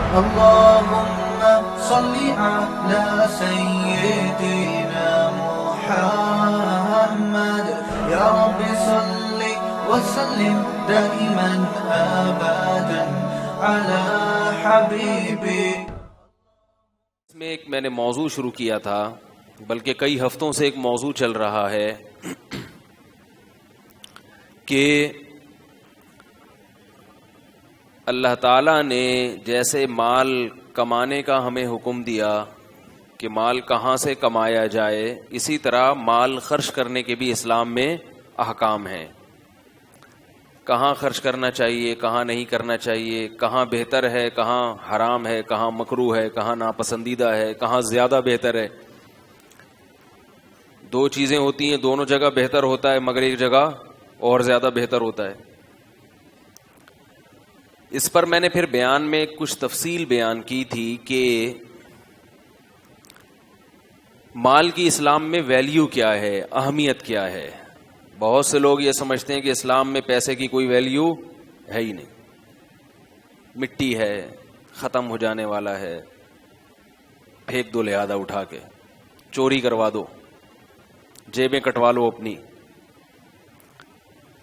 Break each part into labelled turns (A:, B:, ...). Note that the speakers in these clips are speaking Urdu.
A: اللهم صل على سيدنا محمد يا رب صل وسلم دائما ابدا على حبيبي.
B: اس میں ایک میں نے موضوع شروع کیا تھا، بلکہ کئی ہفتوں سے ایک موضوع چل رہا ہے کہ اللہ تعالیٰ نے جیسے مال کمانے کا ہمیں حکم دیا کہ مال کہاں سے کمایا جائے، اسی طرح مال خرچ کرنے کے بھی اسلام میں احکام ہیں. کہاں خرچ کرنا چاہیے، کہاں نہیں کرنا چاہیے، کہاں بہتر ہے، کہاں حرام ہے، کہاں مکروہ ہے، کہاں ناپسندیدہ ہے، کہاں زیادہ بہتر ہے. دو چیزیں ہوتی ہیں، دونوں جگہ بہتر ہوتا ہے مگر ایک جگہ اور زیادہ بہتر ہوتا ہے. اس پر میں نے پھر بیان میں کچھ تفصیل بیان کی تھی کہ مال کی اسلام میں ویلیو کیا ہے، اہمیت کیا ہے. بہت سے لوگ یہ سمجھتے ہیں کہ اسلام میں پیسے کی کوئی ویلیو ہے ہی نہیں، مٹی ہے، ختم ہو جانے والا ہے، پھینک دو لہذا اٹھا کے، چوری کروا دو، جیبیں کٹوا لو اپنی.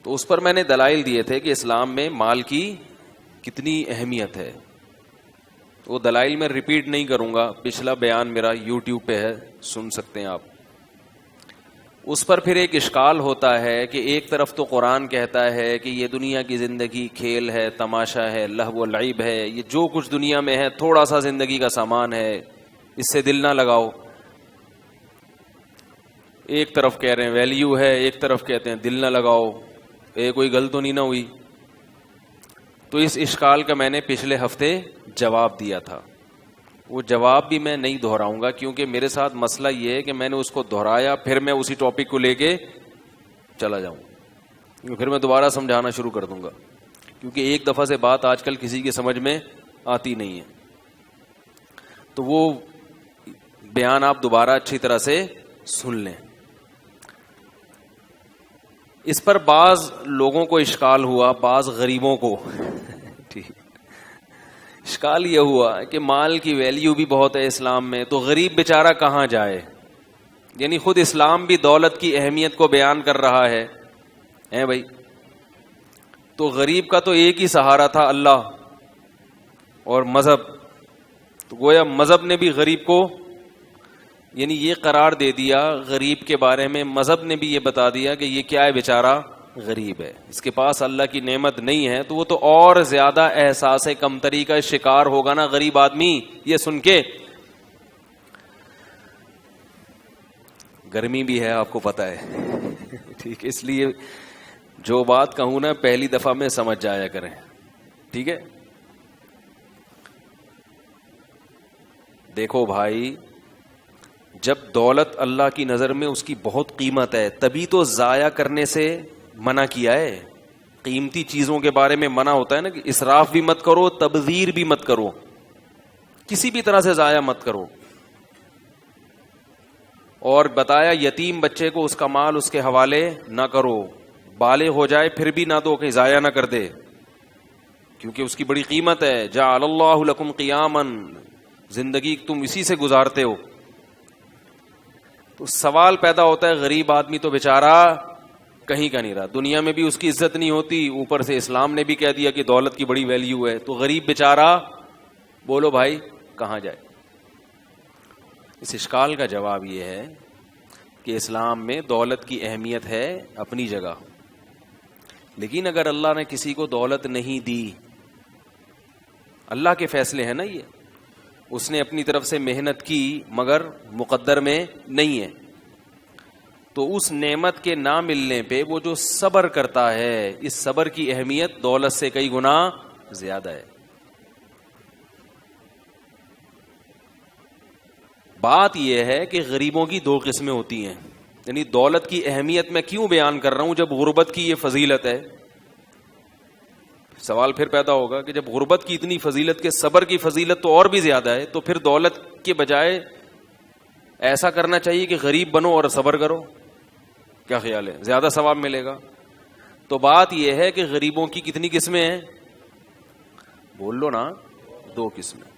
B: تو اس پر میں نے دلائل دیے تھے کہ اسلام میں مال کی کتنی اہمیت ہے. وہ دلائل میں ریپیٹ نہیں کروں گا، پچھلا بیان میرا یوٹیوب پہ ہے، سن سکتے ہیں آپ. اس پر پھر ایک اشکال ہوتا ہے کہ ایک طرف تو قرآن کہتا ہے کہ یہ دنیا کی زندگی کھیل ہے، تماشا ہے، لہو و لعب ہے، یہ جو کچھ دنیا میں ہے تھوڑا سا زندگی کا سامان ہے، اس سے دل نہ لگاؤ. ایک طرف کہہ رہے ہیں ویلیو ہے، ایک طرف کہتے ہیں دل نہ لگاؤ. کوئی غلط تو نہیں نہ ہوئی؟ تو اس اشکال کا میں نے پچھلے ہفتے جواب دیا تھا. وہ جواب بھی میں نہیں دہراؤں گا کیونکہ میرے ساتھ مسئلہ یہ ہے کہ میں نے اس کو دہرایا پھر میں اسی ٹاپک کو لے کے چلا جاؤں، پھر میں دوبارہ سمجھانا شروع کر دوں گا، کیونکہ ایک دفعہ سے بات آج کل کسی کی سمجھ میں آتی نہیں ہے. تو وہ بیان آپ دوبارہ اچھی طرح سے سن لیں. اس پر بعض لوگوں کو اشکال ہوا، بعض غریبوں کو ٹھیک اشکال یہ ہوا کہ مال کی ویلیو بھی بہت ہے اسلام میں، تو غریب بیچارہ کہاں جائے؟ یعنی خود اسلام بھی دولت کی اہمیت کو بیان کر رہا ہے بھائی. تو غریب کا تو ایک ہی سہارا تھا، اللہ اور مذہب. تو گویا مذہب نے بھی غریب کو یعنی یہ قرار دے دیا غریب کے بارے میں، مذہب نے بھی یہ بتا دیا کہ یہ کیا ہے، بیچارہ غریب ہے، اس کے پاس اللہ کی نعمت نہیں ہے. تو وہ تو اور زیادہ احساس کمتری کا شکار ہوگا نا غریب آدمی. یہ سن کے گرمی بھی ہے آپ کو پتہ ہے ٹھیک، اس لیے جو بات کہوں نا پہلی دفعہ میں سمجھ جایا کریں، ٹھیک ہے. دیکھو بھائی، جب دولت اللہ کی نظر میں اس کی بہت قیمت ہے تبھی تو ضائع کرنے سے منع کیا ہے. قیمتی چیزوں کے بارے میں منع ہوتا ہے نا کہ اسراف بھی مت کرو، تبذیر بھی مت کرو، کسی بھی طرح سے ضائع مت کرو. اور بتایا یتیم بچے کو اس کا مال اس کے حوالے نہ کرو، بالغ ہو جائے پھر بھی نہ دو کہ ضائع نہ کر دے، کیونکہ اس کی بڑی قیمت ہے. جعل اللہ لکم قیاما، زندگی تم اسی سے گزارتے ہو. تو سوال پیدا ہوتا ہے غریب آدمی تو بیچارہ کہیں کا نہیں رہا، دنیا میں بھی اس کی عزت نہیں ہوتی، اوپر سے اسلام نے بھی کہہ دیا کہ دولت کی بڑی ویلیو ہے. تو غریب بیچارہ بولو بھائی کہاں جائے؟ اس اشکال کا جواب یہ ہے کہ اسلام میں دولت کی اہمیت ہے اپنی جگہ، لیکن اگر اللہ نے کسی کو دولت نہیں دی، اللہ کے فیصلے ہیں نا، یہ اس نے اپنی طرف سے محنت کی مگر مقدر میں نہیں ہے، تو اس نعمت کے نہ ملنے پہ وہ جو صبر کرتا ہے، اس صبر کی اہمیت دولت سے کئی گنا زیادہ ہے. بات یہ ہے کہ غریبوں کی دو قسمیں ہوتی ہیں. یعنی دولت کی اہمیت میں کیوں بیان کر رہا ہوں جب غربت کی یہ فضیلت ہے؟ سوال پھر پیدا ہوگا کہ جب غربت کی اتنی فضیلت کے صبر کی فضیلت تو اور بھی زیادہ ہے، تو پھر دولت کے بجائے ایسا کرنا چاہیے کہ غریب بنو اور صبر کرو. کیا خیال ہے؟ زیادہ ثواب ملے گا. تو بات یہ ہے کہ غریبوں کی کتنی قسمیں ہیں؟ بول لو نا. دو قسمیں.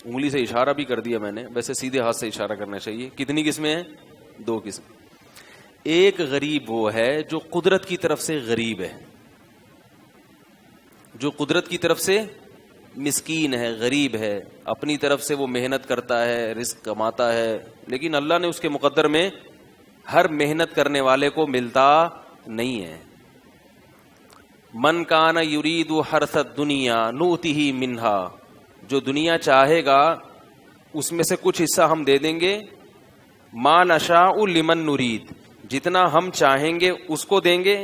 B: انگلی سے اشارہ بھی کر دیا میں نے, ویسے سیدھے ہاتھ سے اشارہ کرنا چاہیے. کتنی قسمیں ہیں؟ دو قسم. ایک غریب وہ ہے جو قدرت کی طرف سے غریب ہے, جو قدرت کی طرف سے مسکین ہے, غریب ہے, اپنی طرف سے وہ محنت کرتا ہے, رزق کماتا ہے, لیکن اللہ نے اس کے مقدر میں ہر محنت کرنے والے کو ملتا نہیں ہے. من کان یرید حرث الدنیا نؤتہ منہا, جو دنیا چاہے گا اس میں سے کچھ حصہ ہم دے دیں گے. ما نشاء لمن نرید, جتنا ہم چاہیں گے اس کو دیں گے,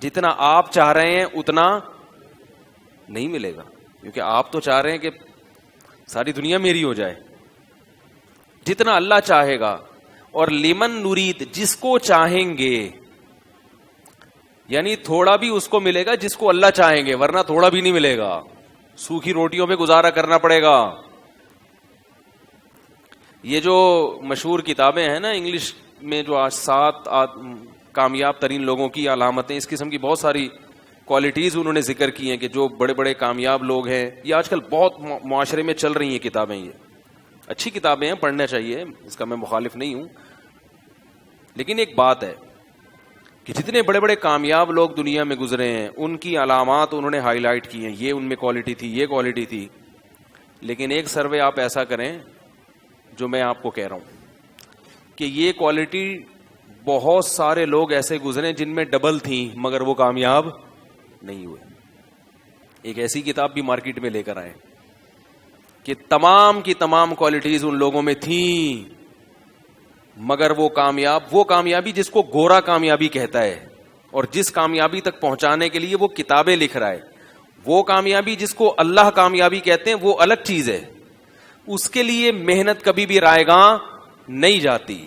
B: جتنا آپ چاہ رہے ہیں اتنا نہیں ملے گا, کیونکہ آپ تو چاہ رہے ہیں کہ ساری دنیا میری ہو جائے. جتنا اللہ چاہے گا. اور لمن نرید, جس کو چاہیں گے, یعنی تھوڑا بھی اس کو ملے گا جس کو اللہ چاہیں گے, ورنہ تھوڑا بھی نہیں ملے گا, سوکھی روٹیوں پہ گزارا کرنا پڑے گا. یہ جو مشہور کتابیں ہیں نا انگلش میں, جو آج 7 کامیاب ترین لوگوں کی علامتیں, اس قسم کی بہت ساری کوالٹیز انہوں نے ذکر کی ہیں کہ جو بڑے بڑے کامیاب لوگ ہیں. یہ آج کل بہت معاشرے میں چل رہی ہیں کتابیں. یہ اچھی کتابیں ہیں, پڑھنا چاہیے, اس کا میں مخالف نہیں ہوں. لیکن ایک بات ہے کہ جتنے بڑے بڑے کامیاب لوگ دنیا میں گزرے ہیں ان کی علامات انہوں نے ہائی لائٹ کی ہیں, یہ ان میں کوالٹی تھی, یہ کوالٹی تھی. لیکن ایک سروے آپ ایسا کریں جو میں آپ کو کہہ رہا ہوں کہ یہ کوالٹی بہت سارے لوگ ایسے گزرے جن میں ڈبل تھیں مگر وہ کامیاب نہیں ہوئے. ایک ایسی کتاب بھی مارکیٹ میں لے کر آئے کہ تمام کی تمام کوالٹیز ان لوگوں میں تھیں مگر وہ کامیابی جس کو گورا کامیابی کہتا ہے اور جس کامیابی تک پہنچانے کے لیے وہ کتابیں لکھ رہا ہے, وہ کامیابی جس کو اللہ کامیابی کہتے ہیں وہ الگ چیز ہے. اس کے لیے محنت کبھی بھی رائے گاں نہیں جاتی.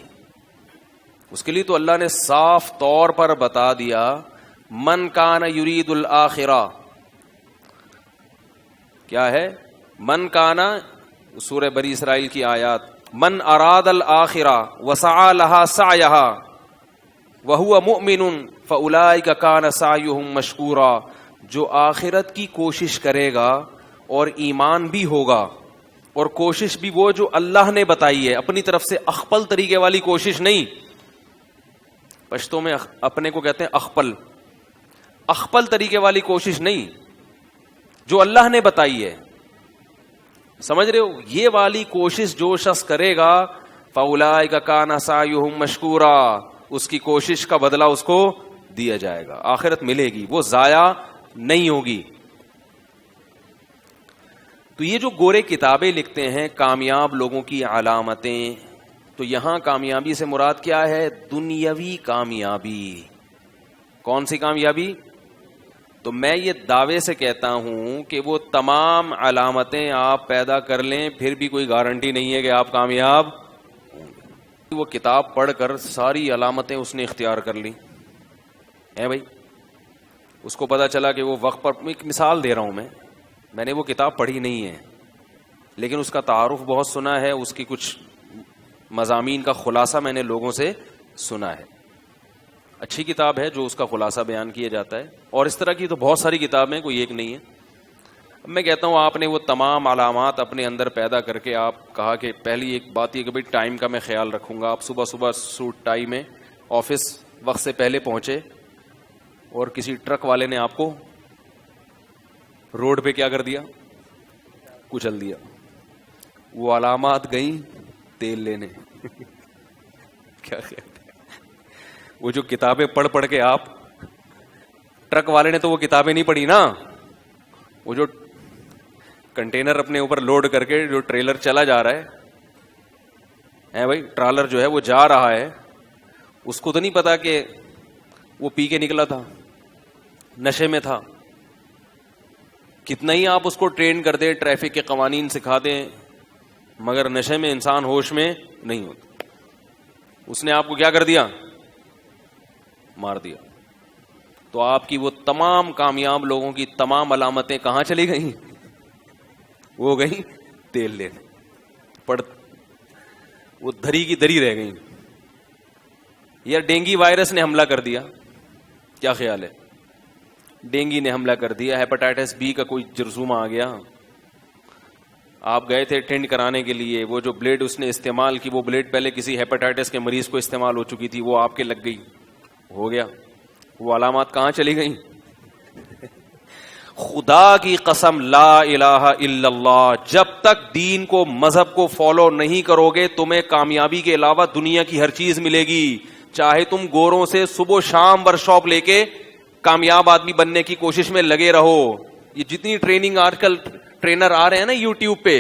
B: اس کے لیے تو اللہ نے صاف طور پر بتا دیا, من کان یرید الآخرہ. کیا ہے من کانا؟ سورہ بنی اسرائیل کی آیات. من اراد الآخرہ وسعى لها سعیها وهو مؤمن فاولئک کان سعیهم مشکورا. جو آخرت کی کوشش کرے گا اور ایمان بھی ہوگا, اور کوشش بھی وہ جو اللہ نے بتائی ہے, اپنی طرف سے اخپل طریقے والی کوشش نہیں. پشتوں میں اپنے کو کہتے ہیں اخپل, اخپل طریقے والی کوشش نہیں, جو اللہ نے بتائی ہے. سمجھ رہے ہو؟ یہ والی کوشش جو شخص کرے گا فاولئک کان سعیہم مشکورا, اس کی کوشش کا بدلہ اس کو دیا جائے گا, آخرت ملے گی, وہ ضائع نہیں ہوگی. تو یہ جو گورے کتابیں لکھتے ہیں کامیاب لوگوں کی علامتیں, تو یہاں کامیابی سے مراد کیا ہے؟ دنیاوی کامیابی. کون سی کامیابی؟ تو میں یہ دعوے سے کہتا ہوں کہ وہ تمام علامتیں آپ پیدا کر لیں پھر بھی کوئی گارنٹی نہیں ہے کہ آپ کامیاب ہوں گے. وہ کتاب پڑھ کر ساری علامتیں اس نے اختیار کر لی ہے بھائی, اس کو پتا چلا کہ وہ وقت پر, ایک مثال دے رہا ہوں میں نے وہ کتاب پڑھی نہیں ہے لیکن اس کا تعارف بہت سنا ہے, اس کی کچھ مضامین کا خلاصہ میں نے لوگوں سے سنا ہے. اچھی کتاب ہے جو اس کا خلاصہ بیان کیا جاتا ہے, اور اس طرح کی تو بہت ساری کتابیں, کوئی ایک نہیں ہے. میں کہتا ہوں آپ نے وہ تمام علامات اپنے اندر پیدا کر کے آپ کہا کہ پہلی ایک بات یہ کہ بھائی ٹائم کا میں خیال رکھوں گا. آپ صبح صبح سوٹ ٹائی میں آفس وقت سے پہلے پہنچے اور کسی ٹرک والے نے آپ کو روڈ پہ کیا کر دیا؟ کچل دیا. وہ علامات گئیں تیل لینے. کیا خیال ہے؟ وہ جو کتابیں پڑھ کے آپ, ٹرک والے نے تو وہ کتابیں نہیں پڑھی نا, وہ جو کنٹینر اپنے اوپر لوڈ کر کے جو ٹریلر چلا جا رہا ہے بھائی, ٹرالر جو ہے وہ جا رہا ہے, اس کو تو نہیں پتا کہ وہ پی کے نکلا تھا, نشے میں تھا. کتنا ہی آپ اس کو ٹرین کر دیں, ٹریفک کے قوانین سکھا دیں, مگر نشے میں انسان ہوش میں نہیں ہوتا. اس نے آپ کو کیا کر دیا؟ مار دیا. تو آپ کی وہ تمام کامیاب لوگوں کی تمام علامتیں کہاں چلی گئیں؟ وہ گئیں تیل لینے, وہ دھری کی دھری رہ گئیں. یا ڈینگی وائرس نے حملہ کر دیا, کیا خیال ہے؟ ڈینگی نے حملہ کر دیا, ہیپاٹائٹس بی کا کوئی جرثومہ آ گیا, آپ گئے تھے ٹینڈ کرانے کے لیے, وہ جو بلیڈ اس نے استعمال کی, وہ بلیڈ پہلے کسی ہیپاٹائٹس کے مریض کو استعمال ہو چکی تھی, وہ آپ کے لگ گئی, ہو گیا, وہ علامات کہاں چلی گئیں؟ خدا کی قسم لا الہ الا اللہ, جب تک دین کو مذہب کو فالو نہیں کرو گے تمہیں کامیابی کے علاوہ دنیا کی ہر چیز ملے گی. چاہے تم گوروں سے صبح و شام ورک شاپ لے کے کامیاب آدمی بننے کی کوشش میں لگے رہو. یہ جتنی ٹریننگ آج کل ٹرینر آ رہے ہیں نا یوٹیوب پہ,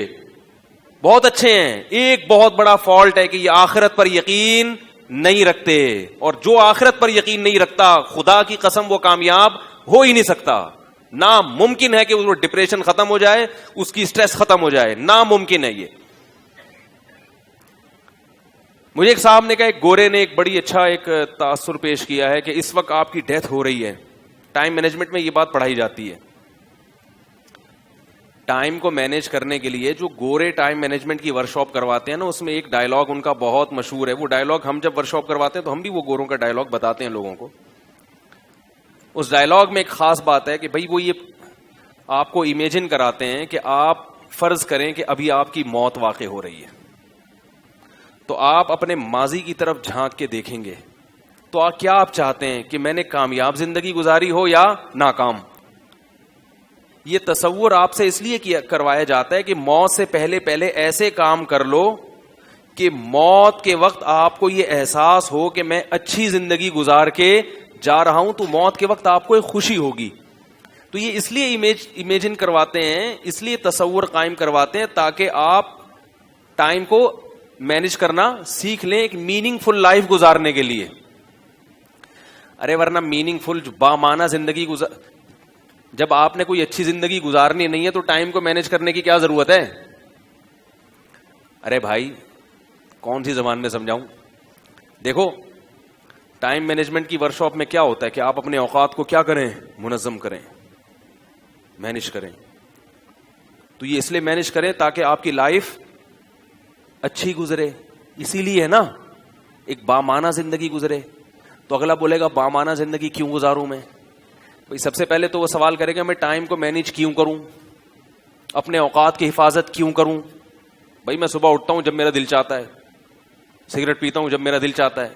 B: بہت اچھے ہیں. ایک بہت بڑا فالٹ ہے کہ یہ آخرت پر یقین نہیں رکھتے, اور جو آخرت پر یقین نہیں رکھتا خدا کی قسم وہ کامیاب ہو ہی نہیں سکتا. ناممکن ہے کہ وہ ڈپریشن ختم ہو جائے, اس کی سٹریس ختم ہو جائے, ناممکن ہے یہ. مجھے ایک صاحب نے کہا, ایک گورے نے ایک بڑی اچھا ایک تاثر پیش کیا ہے کہ اس وقت آپ کی ڈیتھ ہو رہی ہے. ٹائم مینجمنٹ میں یہ بات پڑھائی جاتی ہے. ٹائم کو مینج کرنے کے لیے جو گورے ٹائم مینجمنٹ کی ورکشاپ کرواتے ہیں نا, اس میں ایک ڈائلاگ ان کا بہت مشہور ہے. وہ ڈائلاگ ہم جب ورکشاپ کرواتے ہیں تو ہم بھی وہ گوروں کا ڈائلاگ بتاتے ہیں لوگوں کو. اس ڈائلاگ میں ایک خاص بات ہے کہ بھائی وہ یہ آپ کو امیجن کراتے ہیں کہ آپ فرض کریں کہ ابھی آپ کی موت واقع ہو رہی ہے, تو آپ اپنے ماضی کی طرف جھانک کے دیکھیں گے تو کیا آپ چاہتے ہیں کہ میں نے کامیاب زندگی گزاری ہو یا ناکام؟ یہ تصور آپ سے اس لیے کروایا جاتا ہے کہ موت سے پہلے ایسے کام کر لو کہ موت کے وقت آپ کو یہ احساس ہو کہ میں اچھی زندگی گزار کے جا رہا ہوں, تو موت کے وقت آپ کو ایک خوشی ہوگی. تو یہ اس لیے امیجن کرواتے ہیں, اس لیے تصور قائم کرواتے ہیں تاکہ آپ ٹائم کو مینج کرنا سیکھ لیں ایک میننگ فل لائف گزارنے کے لیے. ارے ورنہ میننگ فل بامعنی زندگی جب آپ نے کوئی اچھی زندگی گزارنی نہیں ہے تو ٹائم کو مینج کرنے کی کیا ضرورت ہے؟ ارے بھائی کون سی زبان میں سمجھاؤں؟ دیکھو ٹائم مینجمنٹ کی ورکشاپ میں کیا ہوتا ہے کہ آپ اپنے اوقات کو کیا کریں, منظم کریں, مینج کریں. تو یہ اس لیے مینج کریں تاکہ آپ کی لائف اچھی گزرے. اسی لیے ہے نا ایک بامعنی زندگی گزرے. تو اگلا بولے گا بامعنی زندگی کیوں گزاروں میں؟ بھائی سب سے پہلے تو وہ سوال کرے گا میں ٹائم کو مینج کیوں کروں, اپنے اوقات کی حفاظت کیوں کروں؟ بھائی میں صبح اٹھتا ہوں جب میرا دل چاہتا ہے, سگریٹ پیتا ہوں جب میرا دل چاہتا ہے,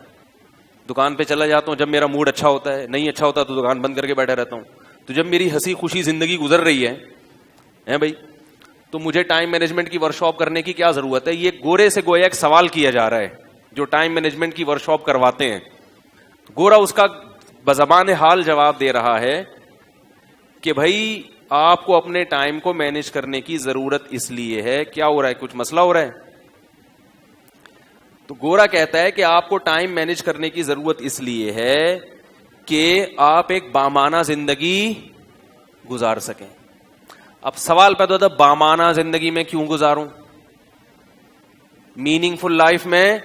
B: دکان پہ چلا جاتا ہوں جب میرا موڈ اچھا ہوتا ہے, نہیں اچھا ہوتا تو دکان بند کر کے بیٹھا رہتا ہوں. تو جب میری ہنسی خوشی زندگی گزر رہی ہے بھائی, تو مجھے ٹائم مینجمنٹ کی ورکشاپ کرنے کی کیا ضرورت ہے؟ یہ گورے سے گویا ایک سوال کیا جا رہا ہے جو ٹائم مینجمنٹ کی ورکشاپ کرواتے ہیں. گورا اس کا بزبان حال جواب دے رہا ہے کہ بھائی آپ کو اپنے ٹائم کو مینج کرنے کی ضرورت اس لیے ہے. کیا ہو رہا ہے؟ کچھ مسئلہ ہو رہا ہے؟ تو گورا کہتا ہے کہ آپ کو ٹائم مینج کرنے کی ضرورت اس لیے ہے کہ آپ ایک بامعنی زندگی گزار سکیں. اب سوال پیدا ہوتا ہے بامعنی زندگی میں کیوں گزاروں, میننگ فل لائف میں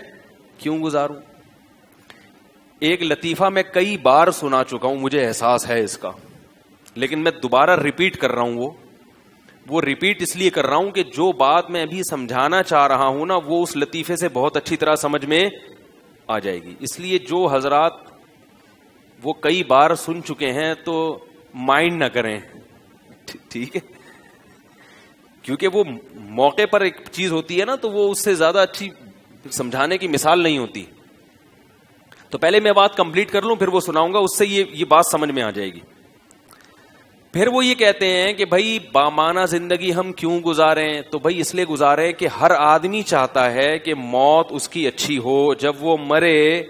B: کیوں گزاروں؟ ایک لطیفہ میں کئی بار سنا چکا ہوں, مجھے احساس ہے اس کا, لیکن میں دوبارہ ریپیٹ کر رہا ہوں. وہ ریپیٹ اس لیے کر رہا ہوں کہ جو بات میں ابھی سمجھانا چاہ رہا ہوں نا وہ اس لطیفے سے بہت اچھی طرح سمجھ میں آ جائے گی. اس لیے جو حضرات وہ کئی بار سن چکے ہیں تو مائنڈ نہ کریں, ٹھیک ہے, کیونکہ وہ موقع پر ایک چیز ہوتی ہے نا تو وہ اس سے زیادہ اچھی سمجھانے کی مثال نہیں ہوتی. تو پہلے میں بات کمپلیٹ کر لوں پھر وہ سناؤں گا, اس سے یہ بات سمجھ میں آ جائے گی. پھر وہ یہ کہتے ہیں کہ بھائی بامعنی زندگی ہم کیوں گزاریں؟ تو بھائی اس لیے گزاریں کہ ہر آدمی چاہتا ہے کہ موت اس کی اچھی ہو, جب وہ مرے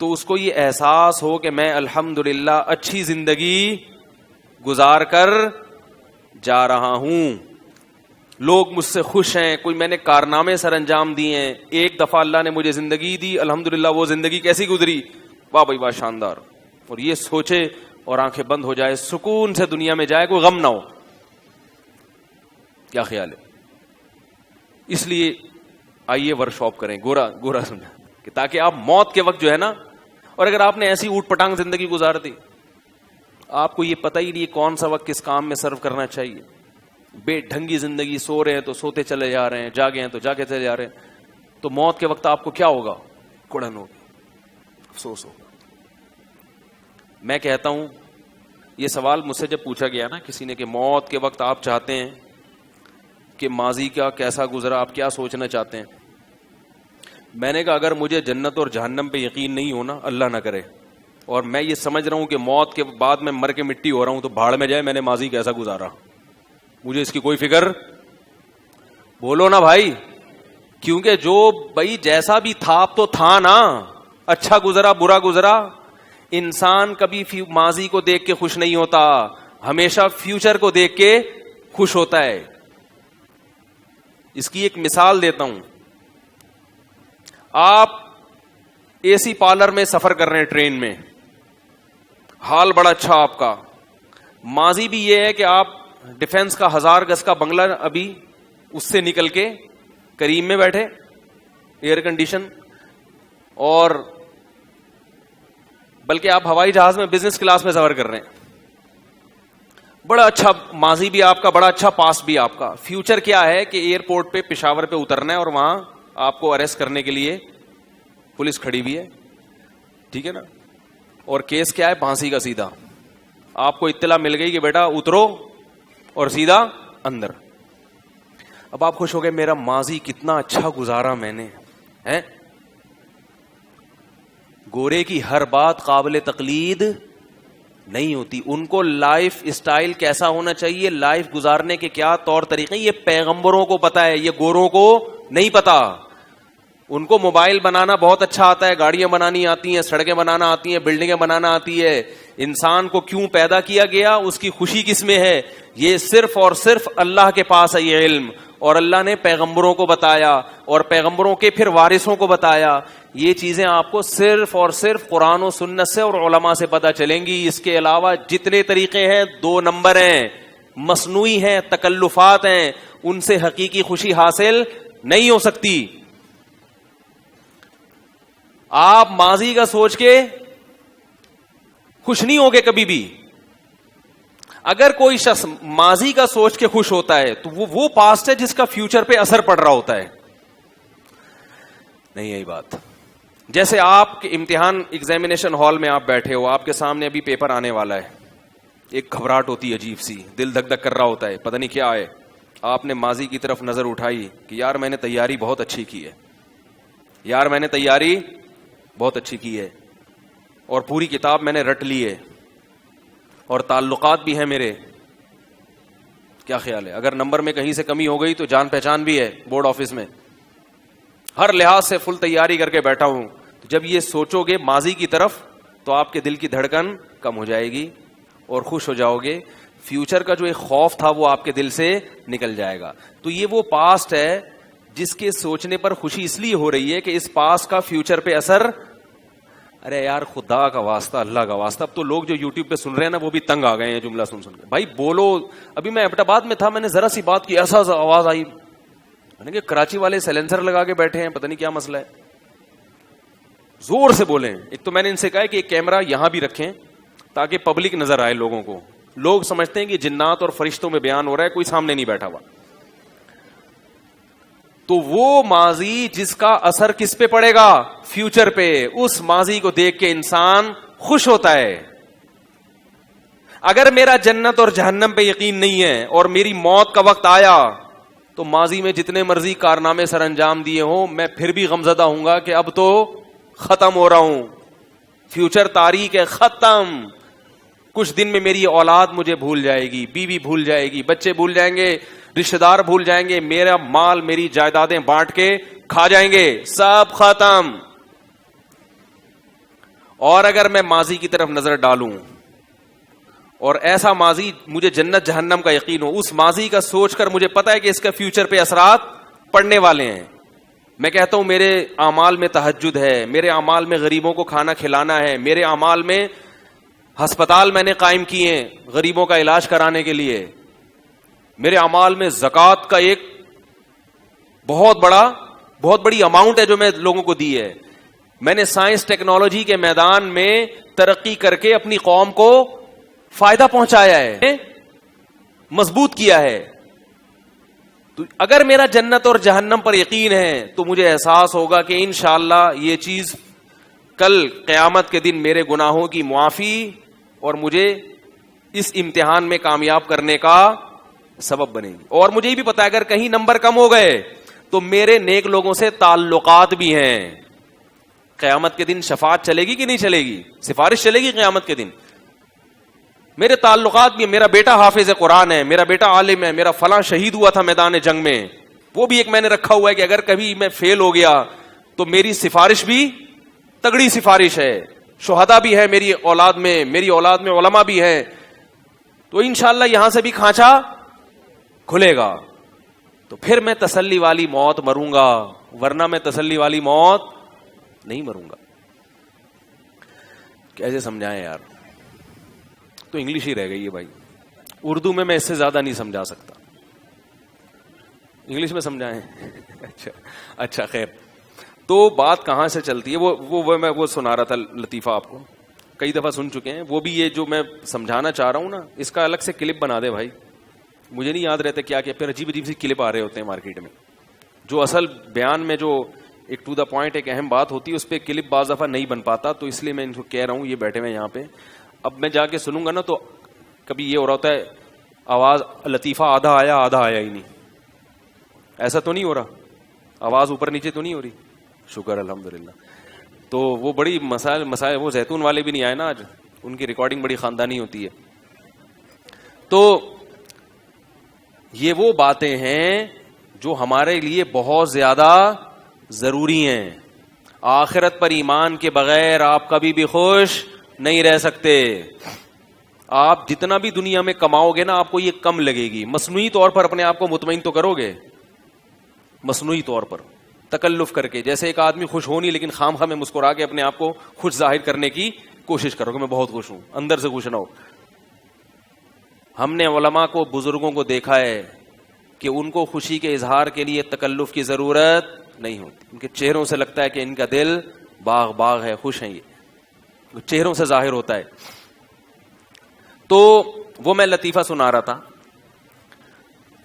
B: تو اس کو یہ احساس ہو کہ میں الحمدللہ اچھی زندگی گزار کر جا رہا ہوں, لوگ مجھ سے خوش ہیں, کوئی میں نے کارنامے سر انجام دیے ہیں, ایک دفعہ اللہ نے مجھے زندگی دی, الحمدللہ وہ زندگی کیسی گزری, واہ بھائی واہ شاندار. اور یہ سوچے اور آنکھیں بند ہو جائے, سکون سے دنیا میں جائے, کوئی غم نہ ہو. کیا خیال ہے؟ اس لیے آئیے ورکشاپ کریں. گورا سمجھا کہ تاکہ آپ موت کے وقت جو ہے نا, اور اگر آپ نے ایسی اوٹ پٹانگ زندگی گزار دی, آپ کو یہ پتہ ہی نہیں کون سا وقت کس کام میں صرف کرنا چاہیے, بے ڈھنگی زندگی, سو رہے ہیں تو سوتے چلے جا رہے ہیں, جاگے ہیں تو جاگے چلے جا رہے ہیں, تو موت کے وقت آپ کو کیا ہوگا؟ کڑن ہوگی, افسوس ہوگا. میں کہتا ہوں یہ سوال مجھ سے جب پوچھا گیا نا کسی نے کہ موت کے وقت آپ چاہتے ہیں کہ ماضی کا کیسا گزرا، آپ کیا سوچنا چاہتے ہیں. میں نے کہا اگر مجھے جنت اور جہنم پہ یقین نہیں ہونا، اللہ نہ کرے، اور میں یہ سمجھ رہا ہوں کہ موت کے بعد میں مر کے مٹی ہو رہا ہوں، تو بھاڑ میں جائے میں نے ماضی کیسا گزارا، مجھے اس کی کوئی فکر. بولو نا بھائی، کیونکہ جو بھائی جیسا بھی تھا اب تو تھا نا، اچھا گزرا برا گزرا. انسان کبھی ماضی کو دیکھ کے خوش نہیں ہوتا، ہمیشہ فیوچر کو دیکھ کے خوش ہوتا ہے. اس کی ایک مثال دیتا ہوں. آپ اے سی پارلر میں سفر کر رہے ہیں ٹرین میں، حال بڑا اچھا آپ کا. ماضی بھی یہ ہے کہ آپ ڈیفنس کا 1000 گز کا بنگلہ ابھی اس سے نکل کے کریم میں بیٹھے، ایئر کنڈیشن، اور بلکہ آپ ہوائی جہاز میں بزنس کلاس میں سفر کر رہے ہیں. بڑا اچھا ماضی بھی آپ کا، بڑا اچھا پاس بھی آپ کا. فیوچر کیا ہے کہ ایئرپورٹ پہ پشاور پہ اترنا ہے اور وہاں آپ کو اریسٹ کرنے کے لیے پولیس کھڑی بھی ہے، ٹھیک ہے نا. اور کیس کیا ہے؟ پھانسی کا سیدھا. آپ کو اطلاع مل گئی کہ بیٹا اترو اور سیدھا اندر. اب آپ خوش ہو گئے، میرا ماضی کتنا اچھا گزارا میں نے. گورے کی ہر بات قابل تقلید نہیں ہوتی. ان کو لائف اسٹائل کیسا ہونا چاہیے، لائف گزارنے کے کیا طور طریقے، یہ پیغمبروں کو پتا ہے، یہ گوروں کو نہیں پتا. ان کو موبائل بنانا بہت اچھا آتا ہے، گاڑیاں بنانی آتی ہیں، سڑکیں بنانا آتی ہیں، بلڈنگیں بنانا آتی ہے. انسان کو کیوں پیدا کیا گیا، اس کی خوشی کس میں ہے، یہ صرف اور صرف اللہ کے پاس ہے یہ علم. اور اللہ نے پیغمبروں کو بتایا اور پیغمبروں کے پھر وارثوں کو بتایا. یہ چیزیں آپ کو صرف اور صرف قرآن و سنت سے اور علماء سے پتہ چلیں گی. اس کے علاوہ جتنے طریقے ہیں 2 نمبر ہیں، مصنوعی ہیں، تکلفات ہیں، ان سے حقیقی خوشی حاصل نہیں ہو سکتی. آپ ماضی کا سوچ کے خوش نہیں ہوگے کبھی بھی. اگر کوئی شخص ماضی کا سوچ کے خوش ہوتا ہے تو وہ پاسٹ ہے جس کا فیوچر پہ اثر پڑ رہا ہوتا ہے. نہیں یہی بات. جیسے آپ کے امتحان ایگزامینیشن ہال میں آپ بیٹھے ہو، آپ کے سامنے ابھی پیپر آنے والا ہے، ایک گھبراہٹ ہوتی ہے عجیب سی، دل دھک دھک کر رہا ہوتا ہے، پتہ نہیں کیا ہے. آپ نے ماضی کی طرف نظر اٹھائی کہ یار میں نے تیاری بہت اچھی کی ہے، یار میں نے تیاری بہت اچھی کی ہے، اور پوری کتاب میں نے رٹ لی ہے، اور تعلقات بھی ہیں میرے. کیا خیال ہے؟ اگر نمبر میں کہیں سے کمی ہو گئی تو جان پہچان بھی ہے بورڈ آفس میں، ہر لحاظ سے فل تیاری کر کے بیٹھا ہوں. جب یہ سوچو گے ماضی کی طرف تو آپ کے دل کی دھڑکن کم ہو جائے گی اور خوش ہو جاؤ گے. فیوچر کا جو ایک خوف تھا وہ آپ کے دل سے نکل جائے گا. تو یہ وہ پاسٹ ہے جس کے سوچنے پر خوشی اس لیے ہو رہی ہے کہ اس پاسٹ کا فیوچر پہ اثر. ارے یار خدا کا واسطہ، اللہ کا واسطہ، اب تو لوگ جو یوٹیوب پہ سن رہے ہیں نا وہ بھی تنگ آ گئے ہیں جملہ سن کے. بھائی بولو. ابھی میں ایبٹ آباد میں تھا، میں نے ذرا سی بات کی، ایسا آواز آئی، میں نے کہا کراچی والے سیلنسر لگا کے بیٹھے ہیں، پتہ نہیں کیا مسئلہ ہے، زور سے بولیں. ایک تو میں نے ان سے کہا کہ ایک کیمرہ یہاں بھی رکھیں تاکہ پبلک نظر آئے لوگوں کو. لوگ سمجھتے ہیں کہ جنات اور فرشتوں میں بیان ہو رہا ہے، کوئی سامنے نہیں بیٹھا ہوا. تو وہ ماضی جس کا اثر کس پہ پڑے گا؟ فیوچر پہ. اس ماضی کو دیکھ کے انسان خوش ہوتا ہے. اگر میرا جنت اور جہنم پہ یقین نہیں ہے اور میری موت کا وقت آیا تو ماضی میں جتنے مرضی کارنامے سر انجام دیے ہوں میں پھر بھی غمزدہ ہوں گا کہ اب تو ختم ہو رہا ہوں. فیوچر تاریخ ہے، ختم. کچھ دن میں میری اولاد مجھے بھول جائے گی، بیوی بھول جائے گی، بچے بھول جائیں گے، رشتہ دار بھول جائیں گے، میرا مال میری جائیدادیں بانٹ کے کھا جائیں گے، سب ختم. اور اگر میں ماضی کی طرف نظر ڈالوں اور ایسا ماضی مجھے جنت جہنم کا یقین ہو، اس ماضی کا سوچ کر مجھے پتا ہے کہ اس کا فیوچر پہ اثرات پڑنے والے ہیں. میں کہتا ہوں میرے اعمال میں تہجد ہے، میرے اعمال میں غریبوں کو کھانا کھلانا ہے، میرے اعمال میں ہسپتال میں نے قائم کیے ہیں غریبوں کا علاج کرانے کے لیے، میرے اعمال میں زکوٰۃ کا ایک بہت بڑی اماؤنٹ ہے جو میں لوگوں کو دی ہے. میں نے سائنس ٹیکنالوجی کے میدان میں ترقی کر کے اپنی قوم کو فائدہ پہنچایا ہے، مضبوط کیا ہے. تو اگر میرا جنت اور جہنم پر یقین ہے تو مجھے احساس ہوگا کہ انشاءاللہ یہ چیز کل قیامت کے دن میرے گناہوں کی معافی اور مجھے اس امتحان میں کامیاب کرنے کا سبب بنے گی. اور مجھے یہ بھی پتا ہے اگر کہیں نمبر کم ہو گئے تو میرے نیک لوگوں سے تعلقات بھی ہیں. قیامت کے دن شفاعت چلے گی کہ نہیں چلے گی؟ سفارش چلے گی قیامت کے دن. میرے تعلقات بھی ہیں. میرا بیٹا حافظ قرآن ہے, میرا بیٹا عالم ہے, میرا فلاں شہید ہوا تھا میدان جنگ میں, وہ بھی ایک میں نے رکھا ہوا ہے کہ اگر کبھی میں فیل ہو گیا تو میری سفارش بھی تگڑی سفارش ہے. شہداء بھی ہے میری اولاد میں, میری اولاد میں علماء بھی ہیں. تو انشاءاللہ یہاں سے بھی کھانچا کھلے گا. تو پھر میں تسلی والی موت مروں گا, ورنہ میں تسلی والی موت نہیں مروں گا. کیسے سمجھائیں یار؟ تو انگلش ہی رہ گئی ہے بھائی. اردو میں اس سے زیادہ نہیں سمجھا سکتا. انگلش میں سمجھائیں. اچھا خیر. تو بات کہاں سے چلتی ہے, وہ میں وہ سنا رہا تھا لطیفہ, آپ کو کئی دفعہ سن چکے ہیں. وہ بھی یہ جو میں سمجھانا چاہ رہا ہوں نا, اس کا الگ سے کلپ بنا دے بھائی. مجھے نہیں یاد رہتا کیا پھر عجیب عجیب سی کلپ آ رہے ہوتے ہیں مارکیٹ میں. جو اصل بیان میں جو ایک ٹو دا پوائنٹ ایک اہم بات ہوتی ہے اس پہ کلپ بعض دفعہ نہیں بن پاتا. تو اس لیے میں ان کو کہہ رہا ہوں, یہ بیٹھے ہوئے یہاں پہ, اب میں جا کے سنوں گا نا تو کبھی یہ ہو رہا ہوتا ہے آواز لطیفہ آدھا آیا ہی نہیں. ایسا تو نہیں ہو رہا؟ آواز اوپر نیچے تو نہیں ہو رہی؟ شکر الحمدللہ. تو وہ بڑی مسائل وہ زیتون والے بھی نہیں آئے نا آج, ان کی ریکارڈنگ بڑی خاندانی ہوتی ہے. تو یہ وہ باتیں ہیں جو ہمارے لیے بہت زیادہ ضروری ہیں. آخرت پر ایمان کے بغیر آپ کبھی بھی خوش نہیں رہ سکتے. آپ جتنا بھی دنیا میں کماؤ گے نا, آپ کو یہ کم لگے گی. مصنوعی طور پر اپنے آپ کو مطمئن تو کرو گے, مصنوعی طور پر تکلف کر کے. جیسے ایک آدمی خوش ہو نہیں لیکن خام خواہ میں مسکرا کے اپنے آپ کو خوش ظاہر کرنے کی کوشش کرو کہ میں بہت خوش ہوں, اندر سے خوش نہ ہو. ہم نے علماء کو, بزرگوں کو دیکھا ہے کہ ان کو خوشی کے اظہار کے لیے تکلف کی ضرورت نہیں ہوتی. ان کے چہروں سے لگتا ہے کہ ان کا دل باغ باغ ہے, خوش ہیں. یہ چہروں سے ظاہر ہوتا ہے. تو وہ میں لطیفہ سنا رہا تھا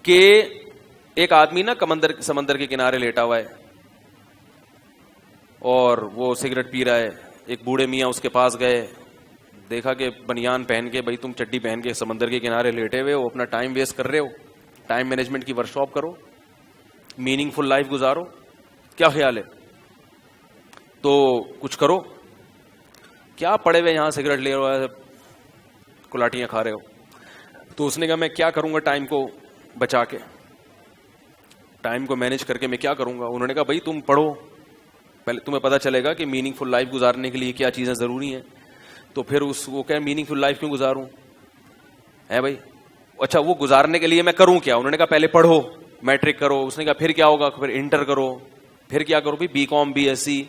B: کہ ایک آدمی نا سمندر کے کنارے لیٹا ہوا ہے اور وہ سگریٹ پی رہا ہے. ایک بوڑھے میاں اس کے پاس گئے, دیکھا کہ بنیان پہن کے, بھائی تم چڈی پہن کے سمندر کے کنارے لیٹے ہوئے ہو, اپنا ٹائم ویسٹ کر رہے ہو, ٹائم مینجمنٹ کی ورکشاپ کرو, میننگ فل لائف گزارو, کیا خیال ہے؟ تو کچھ کرو. کیا پڑے ہوئے یہاں سگریٹ لے رہے ہو, کلاٹیاں کھا رہے ہو؟ تو اس نے کہا میں کیا کروں گا ٹائم کو بچا کے, ٹائم کو مینج کر کے میں کیا کروں گا. انہوں نے کہا بھائی تم پڑھو, پہلے تمہیں پتہ چلے گا کہ میننگ فل لائف گزارنے کے لیے کیا چیزیں ضروری ہیں. تو پھر وہ کہ میننگ فل لائف کیوں گزاروں ہے بھائی؟ اچھا وہ گزارنے کے لیے میں کروں کیا؟ انہوں نے کہا پہلے پڑھو, میٹرک کرو. اس نے کہا پھر کیا ہوگا؟ پھر انٹر کرو. پھر کیا کرو؟ B com, B S C,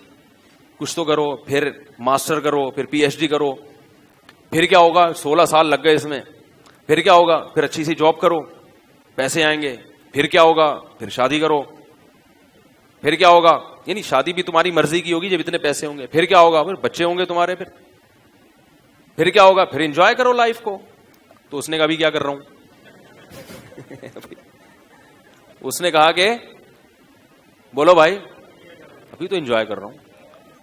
B: کچھ تو کرو. پھر ماسٹر کرو, پھر پی ایچ ڈی کرو. پھر کیا ہوگا؟ 16 سال لگ گئے اس میں. پھر کیا ہوگا؟ پھر اچھی سی جاب کرو, پیسے آئیں گے. پھر کیا ہوگا؟ پھر شادی کرو. پھر کیا ہوگا؟ یعنی شادی بھی تمہاری مرضی کی ہوگی جب اتنے پیسے ہوں گے. پھر کیا ہوگا؟ پھر بچے ہوں گے تمہارے. پھر کیا ہوگا؟ پھر انجوائے کرو لائف کو. تو اس نے کہا ابھی کیا کر رہا ہوں. اس نے کہا کہ بولو بھائی, ابھی تو انجوائے کر رہا ہوں.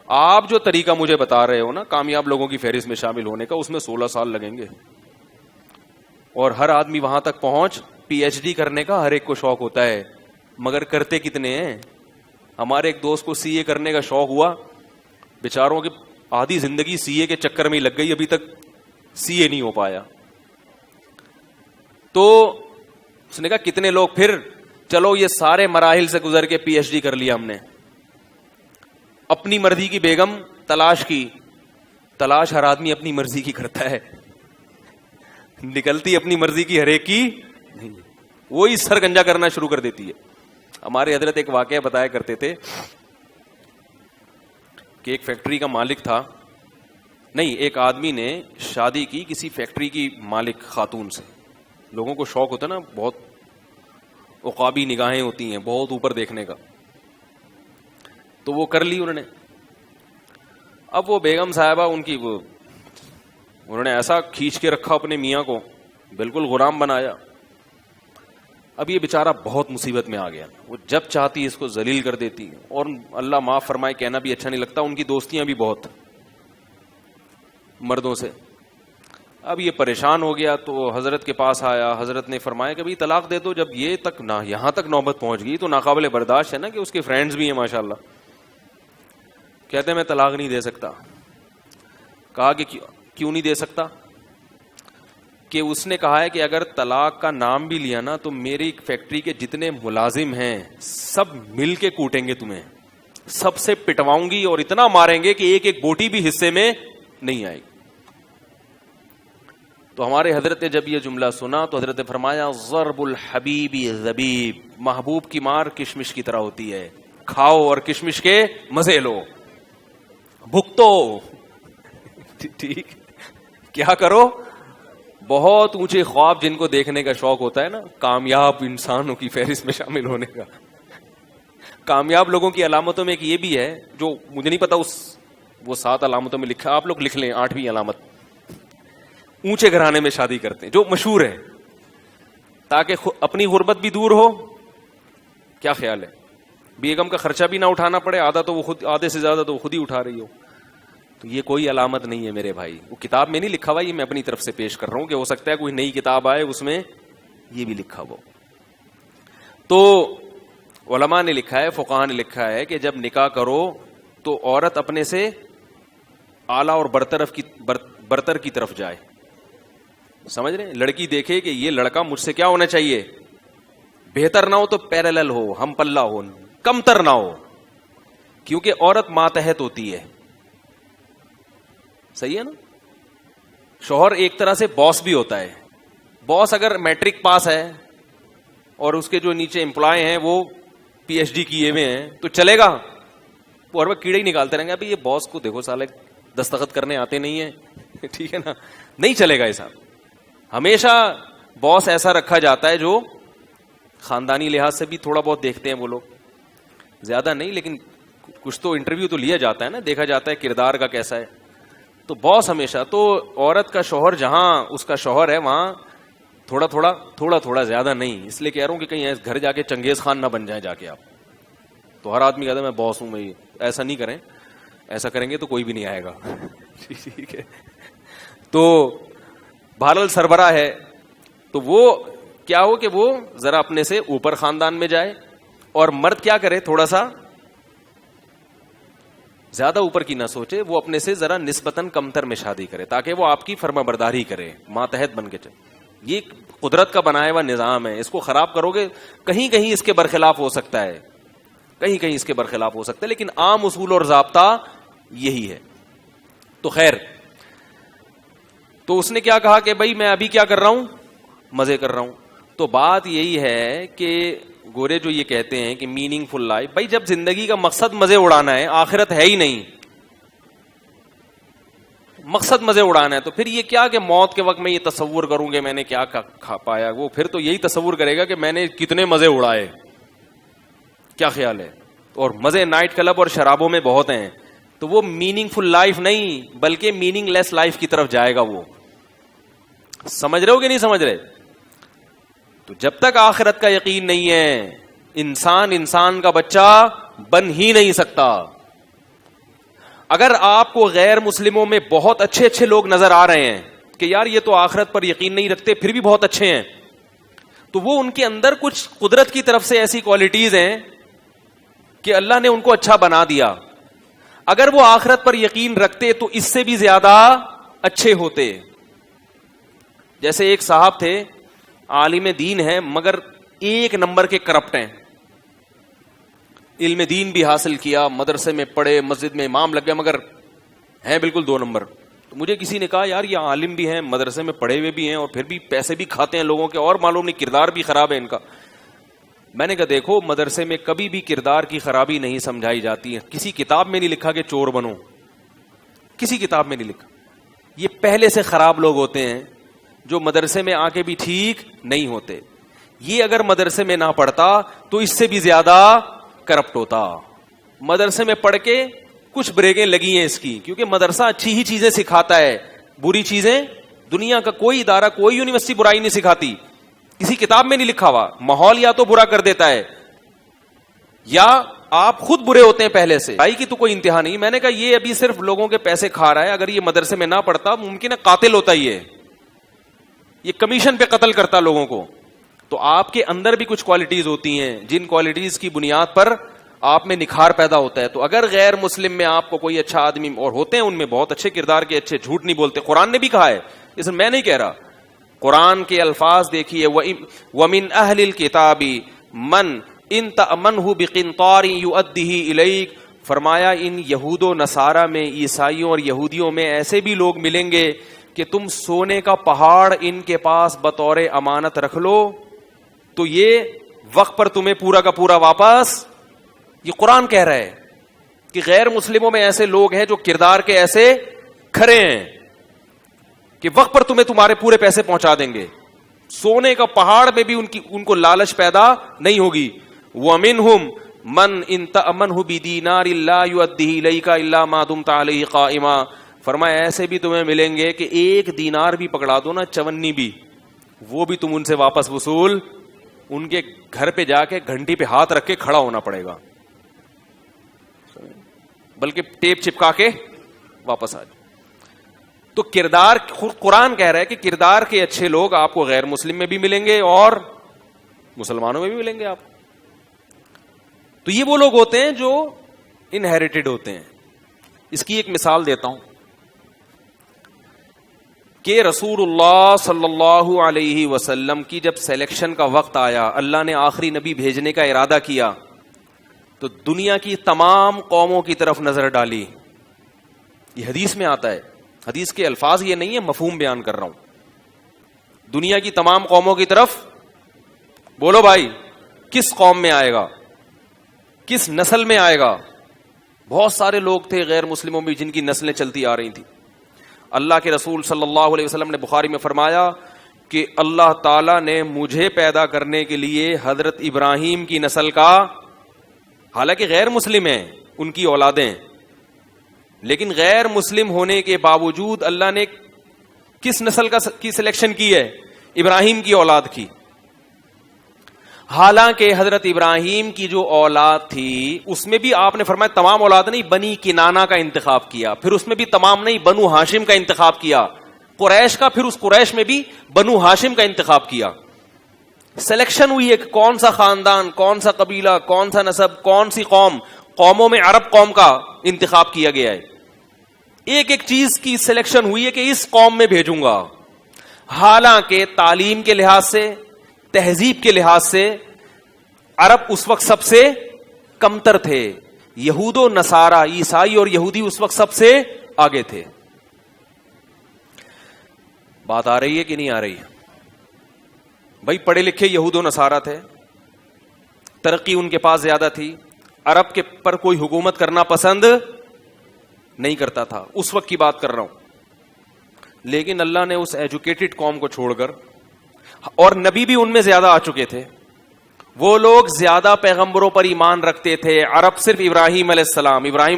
B: آپ جو طریقہ مجھے بتا رہے ہو نا کامیاب لوگوں کی فہرست میں شامل ہونے کا, اس میں 16 سال لگیں گے. اور ہر آدمی وہاں تک پہنچ, پی ایچ ڈی کرنے کا ہر ایک کو شوق ہوتا ہے, مگر کرتے کتنے ہیں؟ ہمارے ایک دوست کو سی اے کرنے کا شوق ہوا, بیچاروں کی آدھی زندگی سی اے کے چکر میں ہی لگ گئی, ابھی تک سی اے نہیں ہو پایا. تو اس نے کہا کتنے لوگ, پھر چلو یہ سارے مراحل سے گزر کے پی ایچ ڈی کر لیا ہم نے. اپنی مرضی کی بیگم تلاش کی. تلاش ہر آدمی اپنی مرضی کی کرتا ہے, نکلتی اپنی مرضی کی ہر ایک کی نہیں, وہی سرگنجا کرنا شروع کر دیتی ہے. ہمارے حضرت ایک واقعہ بتایا کرتے تھے کہ ایک فیکٹری کا مالک تھا, نہیں ایک آدمی نے شادی کی کسی فیکٹری کی مالک خاتون سے. لوگوں کو شوق ہوتا ہے نا, بہت عقابی نگاہیں ہوتی ہیں, بہت اوپر دیکھنے کا. تو وہ کر لی انہوں نے. اب وہ بیگم صاحبہ ان کی انہوں نے ایسا کھینچ کے رکھا اپنے میاں کو, بالکل غلام بنایا. اب یہ بیچارہ بہت مصیبت میں آ گیا. وہ جب چاہتی اس کو ذلیل کر دیتی, اور اللہ معاف فرمائے کہنا بھی اچھا نہیں لگتا, ان کی دوستیاں بھی بہت مردوں سے. اب یہ پریشان ہو گیا تو حضرت کے پاس آیا. حضرت نے فرمایا کہ بھئی طلاق دے دو. جب یہ تک نہ یہاں تک نوبت پہنچ گئی تو ناقابل برداشت ہے نا کہ اس کے فرینڈز بھی ہیں ماشاءاللہ. کہتے ہیں میں طلاق نہیں دے سکتا. کہا کہ کیوں نہیں دے سکتا؟ کہ اس نے کہا ہے کہ اگر طلاق کا نام بھی لیا نا تو میری فیکٹری کے جتنے ملازم ہیں سب مل کے کوٹیں گے تمہیں, سب سے پٹواؤں گی اور اتنا ماریں گے کہ ایک ایک بوٹی بھی حصے میں نہیں آئے گی. تو ہمارے حضرت نے جب یہ جملہ سنا تو حضرت نے فرمایا ضرب الحبیب زبیب, محبوب کی مار کشمش کی طرح ہوتی ہے, کھاؤ اور کشمش کے مزے لو, بھگتو. ٹھیک, کیا کرو؟ بہت اونچے خواب جن کو دیکھنے کا شوق ہوتا ہے نا, کامیاب انسانوں کی فہرست میں شامل ہونے کا. کامیاب لوگوں کی علامتوں میں ایک یہ بھی ہے جو مجھے نہیں پتا وہ 7 علامتوں میں لکھا, آپ لوگ لکھ لیں 8ویں علامت, اونچے گھرانے میں شادی کرتے ہیں جو مشہور ہے تاکہ اپنی غربت بھی دور ہو. کیا خیال ہے؟ بیگم کا خرچہ بھی نہ اٹھانا پڑے, آدھے سے زیادہ تو خود ہی اٹھا رہی ہو. تو یہ کوئی علامت نہیں ہے میرے بھائی, وہ کتاب میں نہیں لکھا ہوا, یہ میں اپنی طرف سے پیش کر رہا ہوں کہ ہو سکتا ہے کوئی نئی کتاب آئے اس میں یہ بھی لکھا ہو. تو علماء نے لکھا ہے, فقہاء نے لکھا ہے کہ جب نکاح کرو تو عورت اپنے سے اعلیٰ اور برتر کی طرف جائے. سمجھ رہے ہیں؟ لڑکی دیکھے کہ یہ لڑکا مجھ سے کیا ہونا چاہیے, بہتر نہ ہو تو پیرالل ہو, ہم پلہ ہو, کمتر نہ ہو, کیونکہ عورت ماتحت ہوتی ہے. صحیح ہے نا؟ شوہر ایک طرح سے باس بھی ہوتا ہے. باس اگر میٹرک پاس ہے اور اس کے جو نیچے امپلائی ہیں وہ PhD کیے ہوئے ہیں تو چلے گا؟ وہ ہر وقت کیڑے ہی نکالتے رہیں گے, ابھی یہ باس کو دیکھو سالے دستخط کرنے آتے نہیں ہیں. ٹھیک ہے نا؟ نہیں چلے گا ایسا. ہمیشہ باس ایسا رکھا جاتا ہے جو خاندانی لحاظ سے بھی تھوڑا بہت دیکھتے ہیں وہ لوگ, زیادہ نہیں لیکن کچھ تو انٹرویو تو لیا جاتا ہے نا, دیکھا جاتا ہے کردار کا کیسا ہے. تو باس ہمیشہ, تو عورت کا شوہر جہاں اس کا شوہر ہے وہاں تھوڑا تھوڑا زیادہ نہیں. اس لیے کہہ رہا ہوں کہ کہیں گھر جا کے چنگیز خان نہ بن جائیں جا کے آپ. تو ہر آدمی کہتا ہے میں باس ہوں, میں ایسا نہیں کریں, ایسا کریں گے تو کوئی بھی نہیں آئے گا. ٹھیک ہے؟ تو بہرحال سربراہ ہے تو وہ کیا ہو کہ وہ ذرا اپنے سے اوپر خاندان میں جائے, اور مرد کیا کرے, تھوڑا سا زیادہ اوپر کی نہ سوچے, وہ اپنے سے ذرا نسبتاً کمتر میں شادی کرے تاکہ وہ آپ کی فرما برداری کرے, ماتحت بن کے چلے. یہ قدرت کا بنایا ہوا نظام ہے, اس کو خراب کرو گے کہیں کہیں اس کے برخلاف ہو سکتا ہے, کہیں کہیں اس کے برخلاف ہو سکتا ہے, لیکن عام اصول اور ضابطہ یہی ہے. تو خیر, تو اس نے کیا کہا کہ بھائی میں ابھی کیا کر رہا ہوں, مزے کر رہا ہوں. تو بات یہی ہے کہ گورے جو یہ کہتے ہیں کہ میننگ فل لائف, بھائی جب زندگی کا مقصد مزے اڑانا ہے, آخرت ہے ہی نہیں, مقصد مزے اڑانا ہے, تو پھر یہ کیا کہ موت کے وقت میں یہ تصور کروں کہ میں نے کیا کھا پایا, وہ پھر تو یہی تصور کرے گا کہ میں نے کتنے مزے اڑائے. کیا خیال ہے؟ اور مزے نائٹ کلب اور شرابوں میں بہت ہیں, تو وہ میننگ فل لائف نہیں بلکہ میننگ لیس لائف کی طرف جائے گا وہ. سمجھ رہے ہو کہ نہیں سمجھ رہے؟ تو جب تک آخرت کا یقین نہیں ہے انسان کا بچہ بن ہی نہیں سکتا. اگر آپ کو غیر مسلموں میں بہت اچھے لوگ نظر آ رہے ہیں کہ یار یہ تو آخرت پر یقین نہیں رکھتے پھر بھی بہت اچھے ہیں, تو وہ ان کے اندر کچھ قدرت کی طرف سے ایسی کوالٹیز ہیں کہ اللہ نے ان کو اچھا بنا دیا. اگر وہ آخرت پر یقین رکھتے تو اس سے بھی زیادہ اچھے ہوتے. جیسے ایک صاحب تھے, عالم دین ہیں مگر 1 نمبر کے کرپٹ ہیں, علم دین بھی حاصل کیا, مدرسے میں پڑھے, مسجد میں امام لگ گیا, مگر ہیں بالکل 2 نمبر. تو مجھے کسی نے کہا یار یہ عالم بھی ہیں, مدرسے میں پڑھے ہوئے بھی ہیں, اور پھر بھی پیسے بھی کھاتے ہیں لوگوں کے, اور معلوم نہیں کردار بھی خراب ہے ان کا. میں نے کہا دیکھو مدرسے میں کبھی بھی کردار کی خرابی نہیں سمجھائی جاتی ہے, کسی کتاب میں نہیں لکھا کہ چور بنو, کسی کتاب میں نہیں لکھا. یہ پہلے سے خراب لوگ ہوتے ہیں جو مدرسے میں آ کے بھی ٹھیک نہیں ہوتے. یہ اگر مدرسے میں نہ پڑھتا تو اس سے بھی زیادہ کرپٹ ہوتا. مدرسے میں پڑھ کے کچھ بریکیں لگی ہیں اس کی, کیونکہ مدرسہ اچھی ہی چیزیں سکھاتا ہے, بری چیزیں دنیا کا کوئی ادارہ کوئی یونیورسٹی برائی نہیں سکھاتی, کسی کتاب میں نہیں لکھا ہوا. ماحول یا تو برا کر دیتا ہے یا آپ خود برے ہوتے ہیں پہلے سے, بھائی کی تو کوئی انتہا نہیں. میں نے کہا یہ ابھی صرف لوگوں کے پیسے کھا رہا ہے, اگر یہ مدرسے میں نہ پڑھتا ممکن ہے قاتل ہوتا ہی ہے, یہ کمیشن پہ قتل کرتا لوگوں کو. تو آپ کے اندر بھی کچھ کوالٹیز ہوتی ہیں جن کوالٹیز کی بنیاد پر آپ میں نکھار پیدا ہوتا ہے. تو اگر غیر مسلم میں آپ کو کوئی اچھا آدمی, اور ہوتے ہیں ان میں بہت اچھے کردار کے, اچھے, جھوٹ نہیں بولتے, قرآن نے بھی کہا ہے, اس میں میں نہیں کہہ رہا, قرآن کے الفاظ دیکھیے, وَمِنْ أَهْلِ الْكِتَابِ مَنْ إِنْ تَأْمَنْهُ بِقِنْطَارٍ يُؤَدِّهِ إِلَيْكَ, فرمایا ان یہود و نصارہ میں, عیسائیوں اور یہودیوں میں ایسے بھی لوگ ملیں گے کہ تم سونے کا پہاڑ ان کے پاس بطور امانت رکھ لو تو یہ وقت پر تمہیں پورا کا پورا واپس. یہ قرآن کہہ رہا ہے کہ غیر مسلموں میں ایسے لوگ ہیں جو کردار کے ایسے کھڑے ہیں کہ وقت پر تمہیں تمہارے پورے پیسے پہنچا دیں گے. سونے کا پہاڑ میں بھی ان کو لالچ پیدا نہیں ہوگی. وَمِنْهُمْ مَنْ إِنْ تَأْمَنْهُ بِدِينَارٍ لَا يُؤَدِّهِ إِلَيْكَ إِلَّا مَا دُمْتَ عَلَيْهِ قَائِمًا, فرمایا ایسے بھی تمہیں ملیں گے کہ ایک دینار بھی پکڑا دو نا, چونی بھی, وہ بھی تم ان سے واپس وصول, ان کے گھر پہ جا کے گھنٹی پہ ہاتھ رکھ کے کھڑا ہونا پڑے گا, بلکہ ٹیپ چپکا کے واپس آ جائے. تو کردار, قرآن کہہ رہا ہے کہ کردار کے اچھے لوگ آپ کو غیر مسلم میں بھی ملیں گے اور مسلمانوں میں بھی ملیں گے آپ. تو یہ وہ لوگ ہوتے ہیں جو انہیریٹڈ ہوتے ہیں. اس کی ایک مثال دیتا ہوں کہ رسول اللہ صلی اللہ علیہ وسلم کی جب سلیکشن کا وقت آیا, اللہ نے آخری نبی بھیجنے کا ارادہ کیا, تو دنیا کی تمام قوموں کی طرف نظر ڈالی. یہ حدیث میں آتا ہے, حدیث کے الفاظ یہ نہیں ہے, مفہوم بیان کر رہا ہوں. دنیا کی تمام قوموں کی طرف, بولو بھائی کس قوم میں آئے گا, کس نسل میں آئے گا؟ بہت سارے لوگ تھے غیر مسلموں میں جن کی نسلیں چلتی آ رہی تھیں. اللہ کے رسول صلی اللہ علیہ وسلم نے بخاری میں فرمایا کہ اللہ تعالیٰ نے مجھے پیدا کرنے کے لیے حضرت ابراہیم کی نسل کا, حالانکہ غیر مسلم ہیں ان کی اولادیں, لیکن غیر مسلم ہونے کے باوجود اللہ نے کس نسل کی سلیکشن کی ہے؟ ابراہیم کی اولاد کی. حالانکہ حضرت ابراہیم کی جو اولاد تھی اس میں بھی آپ نے فرمایا تمام اولاد نہیں, بنی کنانا کا انتخاب کیا, پھر اس میں بھی تمام نہیں, بنو ہاشم کا انتخاب کیا, قریش کا, پھر اس قریش میں بھی بنو ہاشم کا انتخاب کیا. سلیکشن ہوئی ہے کہ کون سا خاندان, کون سا قبیلہ, کون سا نسب, کون سی قوم, قوموں میں عرب قوم کا انتخاب کیا گیا ہے. ایک ایک چیز کی سلیکشن ہوئی ہے کہ اس قوم میں بھیجوں گا. حالانکہ تعلیم کے لحاظ سے, تہذیب کے لحاظ سے عرب اس وقت سب سے کمتر تھے, یہود و نصارہ, عیسائی اور یہودی اس وقت سب سے آگے تھے. بات آ رہی ہے کہ نہیں آ رہی؟ بھائی پڑھے لکھے یہود و نصارہ تھے, ترقی ان کے پاس زیادہ تھی, عرب کے پر کوئی حکومت کرنا پسند نہیں کرتا تھا, اس وقت کی بات کر رہا ہوں. لیکن اللہ نے اس ایجوکیٹڈ قوم کو چھوڑ کر, اور نبی بھی ان میں زیادہ آ چکے تھے, وہ لوگ زیادہ پیغمبروں پر ایمان رکھتے تھے. عرب صرف ابراہیم علیہ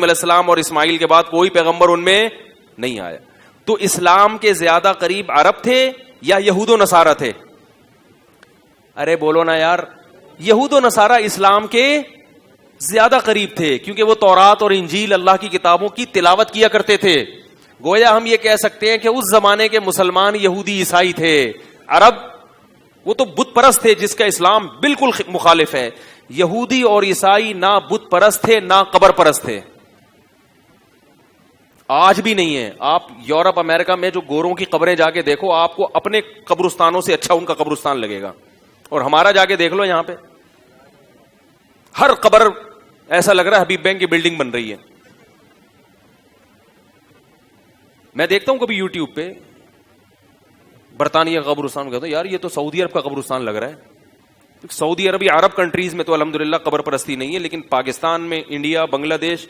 B: السلام اور اسماعیل کے بعد کوئی پیغمبر ان میں نہیں آیا. تو اسلام کے زیادہ قریب عرب تھے یا یہود و نصارہ تھے؟ ارے بولو نا یار, یہود و نصارہ اسلام کے زیادہ قریب تھے, کیونکہ وہ تورات اور انجیل اللہ کی کتابوں کی تلاوت کیا کرتے تھے. گویا ہم یہ کہہ سکتے ہیں کہ اس زمانے کے مسلمان یہودی عیسائی تھے. عرب وہ تو بت پرست تھے جس کا اسلام بالکل مخالف ہے. یہودی اور عیسائی نہ بت پرست تھے نہ قبر پرست تھے, آج بھی نہیں ہے. آپ یورپ امریکہ میں جو گوروں کی قبریں جا کے دیکھو, آپ کو اپنے قبرستانوں سے اچھا ان کا قبرستان لگے گا, اور ہمارا جا کے دیکھ لو, یہاں پہ ہر قبر ایسا لگ رہا ہے حبیب بینک کی بلڈنگ بن رہی ہے. میں دیکھتا ہوں کبھی یوٹیوب پہ برطانیہ کا قبرستان, کہتا ہوں یار یہ تو سعودی عرب کا قبرستان لگ رہا ہے. سعودی عرب یا عرب کنٹریز میں تو الحمدللہ قبر پرستی نہیں ہے, لیکن پاکستان میں, انڈیا, بنگلہ دیش,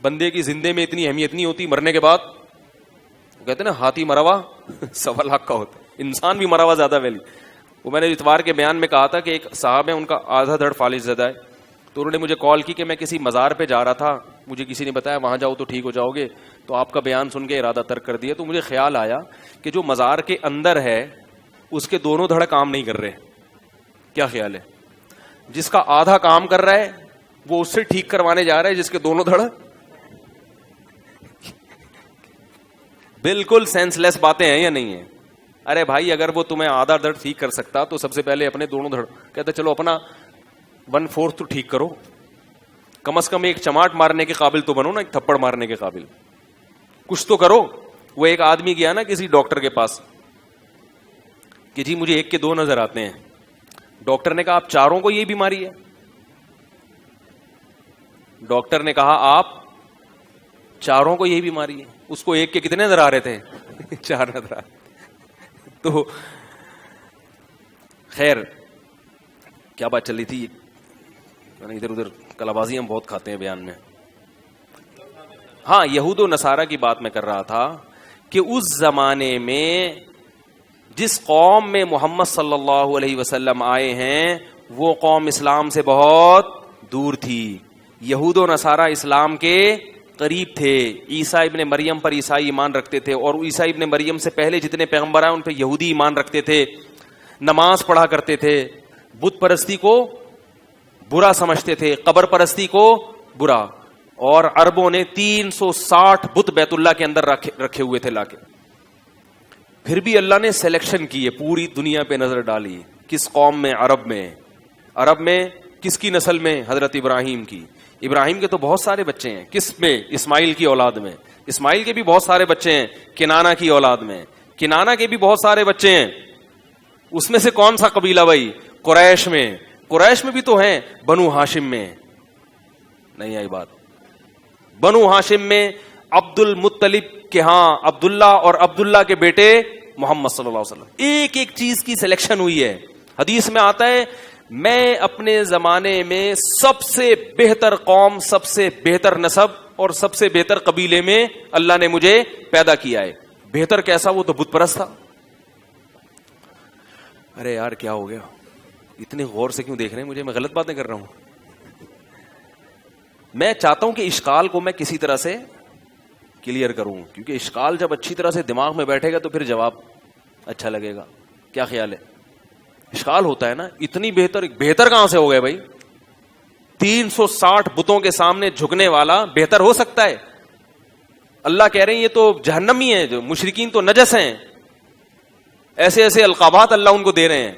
B: بندے کی زندے میں اتنی اہمیت نہیں ہوتی, مرنے کے بعد کہتے ہیں نا ہاتھی مرا ہوا 1.25 لاکھ کا ہوتا ہے, انسان بھی مرا ہوا زیادہ ویلی. وہ میں نے اتوار کے بیان میں کہا تھا کہ ایک صاحب ہے, ان کا آدھا دھڑ فالج زدہ ہے, تو انہوں نے مجھے کال کی کہ میں کسی مزار پہ جا رہا تھا, مجھے کسی نے بتایا وہاں جاؤ تو ٹھیک ہو جاؤ گے, تو آپ کا بیان سن کے ارادہ ترک کر دیا. تو مجھے خیال آیا کہ جو مزار کے اندر ہے اس کے دونوں دھڑ کام نہیں کر رہے. کیا خیال ہے؟ جس کا آدھا کام کر رہا ہے وہ اس سے ٹھیک کروانے جا رہا ہے جس کے دونوں دھڑ. بالکل سینس لیس باتیں ہیں یا نہیں ہیں؟ ارے بھائی اگر وہ تمہیں آدھا دھڑ ٹھیک کر سکتا تو سب سے پہلے اپنے دونوں دھڑ, کہتے چلو اپنا 1/4 تو ٹھیک کرو, کم از کم ایک چماٹ مارنے کے قابل تو بنو نا, ایک تھپڑ مارنے کے قابل کچھ تو کرو. وہ ایک آدمی گیا نا کسی ڈاکٹر کے پاس کہ جی مجھے 1 کے 2 نظر آتے ہیں. ڈاکٹر نے کہا آپ چاروں کو یہ بیماری ہے؟ ڈاکٹر نے کہا آپ چاروں کو یہی بیماری ہے. اس کو 1 کے کتنے نظر آ رہے تھے؟ 4 نظر آ رہے. تو خیر کیا بات چل رہی تھی, ادھر ادھر کلابازی ہم بہت کھاتے ہیں بیان میں. ہاں, یہود و نصارہ کی بات میں کر رہا تھا کہ اس زمانے میں جس قوم میں محمد صلی اللہ علیہ وسلم آئے ہیں وہ قوم اسلام سے بہت دور تھی. یہود و نصارہ اسلام کے قریب تھے. عیسیٰ ابن مریم پر عیسائی ایمان رکھتے تھے, اور عیسیٰ ابن مریم سے پہلے جتنے پیغمبر آئے ان پہ یہودی ایمان رکھتے تھے, نماز پڑھا کرتے تھے, بت پرستی کو برا سمجھتے تھے, قبر پرستی کو برا. اور عربوں نے 360 بت بیت اللہ کے اندر رکھے ہوئے تھے لا کے. پھر بھی اللہ نے سلیکشن کی ہے, پوری دنیا پہ نظر ڈالی. کس قوم میں؟ عرب میں کس کی نسل میں؟ حضرت ابراہیم کی. ابراہیم کے تو بہت سارے بچے ہیں. کس میں؟ اسماعیل کی اولاد میں. اسماعیل کے بھی بہت سارے بچے ہیں. کنانا کی اولاد میں. کنانا کے بھی بہت سارے بچے ہیں. اس میں سے کون سا قبیلہ بھائی؟ قریش میں. قریش میں بھی تو ہیں. بنو ہاشم میں نہیں آئی بات. بنو ہاشم میں عبد المطلب کے ہاں عبداللہ اور عبداللہ کے بیٹے محمد صلی اللہ علیہ وسلم. ایک ایک چیز کی سلیکشن ہوئی ہے. حدیث میں آتا ہے میں اپنے زمانے میں سب سے بہتر قوم, سب سے بہتر نسب اور سب سے بہتر قبیلے میں اللہ نے مجھے پیدا کیا ہے. بہتر کیسا؟ وہ تو بت پرست تھا. ارے یار کیا ہو گیا, اتنے غور سے کیوں دیکھ رہے ہیں مجھے؟ میں غلط باتیں کر رہا ہوں؟ میں چاہتا ہوں کہ اشکال کو میں کسی طرح سے کلیئر کروں, کیونکہ اشکال جب اچھی طرح سے دماغ میں بیٹھے گا تو پھر جواب اچھا لگے گا. کیا خیال ہے؟ اشکال ہوتا ہے نا, اتنی بہتر کہاں سے ہو گئے بھائی؟ 360 بتوں کے سامنے جھکنے والا بہتر ہو سکتا ہے؟ اللہ کہہ رہے ہیں یہ تو جہنمی ہیں, جو مشرکین تو نجس ہیں. ایسے ایسے القابات اللہ ان کو دے رہے ہیں.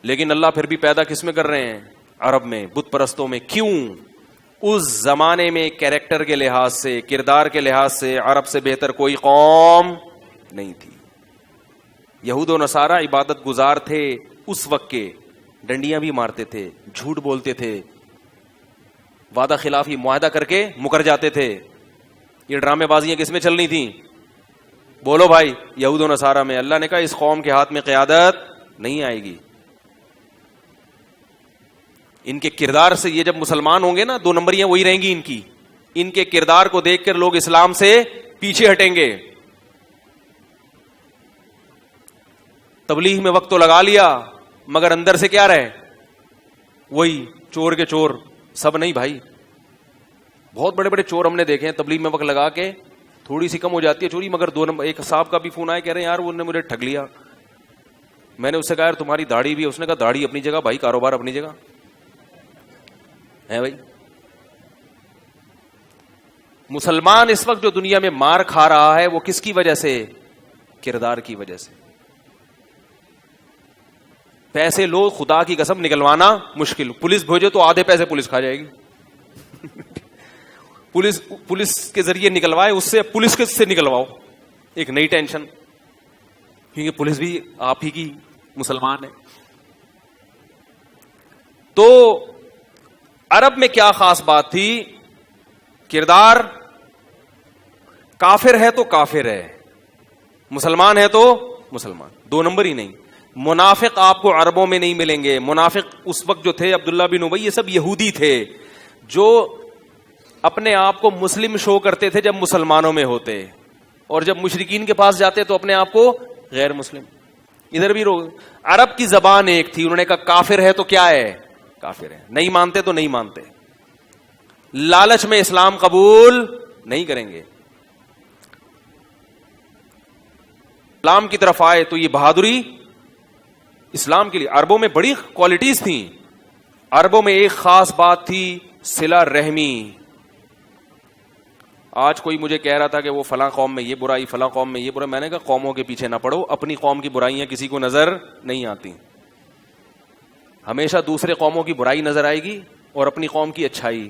B: لیکن اللہ پھر بھی پیدا کس میں کر رہے ہیں؟ عرب میں, بت پرستوں میں. کیوں؟ اس زمانے میں کیریکٹر کے لحاظ سے, کردار کے لحاظ سے عرب سے بہتر کوئی قوم نہیں تھی. یہود و نصارہ عبادت گزار تھے اس وقت کے, ڈنڈیاں بھی مارتے تھے, جھوٹ بولتے تھے, وعدہ خلافی معاہدہ کر کے مکر جاتے تھے. یہ ڈرامے بازیاں کس میں چلنی تھیں؟ بولو بھائی, یہود و نصارہ میں. اللہ نے کہا اس قوم کے ہاتھ میں قیادت نہیں آئے گی. ان کے کردار سے, یہ جب مسلمان ہوں گے نا 2 نمبریاں وہی رہیں گی ان کی. ان کے کردار کو دیکھ کر لوگ اسلام سے پیچھے ہٹیں گے. تبلیغ میں وقت تو لگا لیا مگر اندر سے کیا رہے؟ وہی چور کے چور. سب نہیں بھائی, بہت بڑے بڑے چور ہم نے دیکھے ہیں تبلیغ میں وقت لگا کے تھوڑی سی کم ہو جاتی ہے چوری, مگر 2 نمبر. ایک صاحب کا بھی فون آیا, کہہ رہے ہیں یار وہ نے مجھے ٹھگ لیا. میں نے اس سے کہا یار تمہاری داڑھی بھی ہے؟ اس نے کہا داڑھی اپنی جگہ بھائی, کاروبار اپنی جگہ ہے بھائی. مسلمان اس وقت جو دنیا میں مار کھا رہا ہے وہ کس کی وجہ سے؟ کردار کی وجہ سے. پیسے لو, خدا کی قسم نکلوانا مشکل. پولیس بھیجو تو آدھے پیسے پولیس کھا جائے گی. پولیس کے ذریعے نکلوائے, اس سے پولیس کے سے نکلواؤ, ایک نئی ٹینشن, کیونکہ پولیس بھی آپ ہی کی مسلمان ہے. تو عرب میں کیا خاص بات تھی؟ کردار. کافر ہے تو کافر ہے, مسلمان ہے تو مسلمان, 2 نمبر ہی نہیں. منافق آپ کو عربوں میں نہیں ملیں گے. منافق اس وقت جو تھے عبداللہ بن ابی, یہ سب یہودی تھے جو اپنے آپ کو مسلم شو کرتے تھے جب مسلمانوں میں ہوتے, اور جب مشرکین کے پاس جاتے تو اپنے آپ کو غیر مسلم. ادھر بھی عرب کی زبان ایک تھی, انہوں نے کہا کافر ہے تو کیا ہے؟ کافر ہے. نہیں مانتے تو نہیں مانتے. لالچ میں اسلام قبول نہیں کریں گے. اسلام کی طرف آئے تو یہ بہادری اسلام کے لیے. عربوں میں بڑی کوالٹیز تھیں. عربوں میں ایک خاص بات تھی, صلہ رحمی. آج کوئی مجھے کہہ رہا تھا کہ وہ فلاں قوم میں یہ برائی، فلاں قوم میں یہ برائی. میں نے کہا قوموں کے پیچھے نہ پڑو، اپنی قوم کی برائیاں کسی کو نظر نہیں آتی. ہمیشہ دوسرے قوموں کی برائی نظر آئے گی اور اپنی قوم کی اچھائی.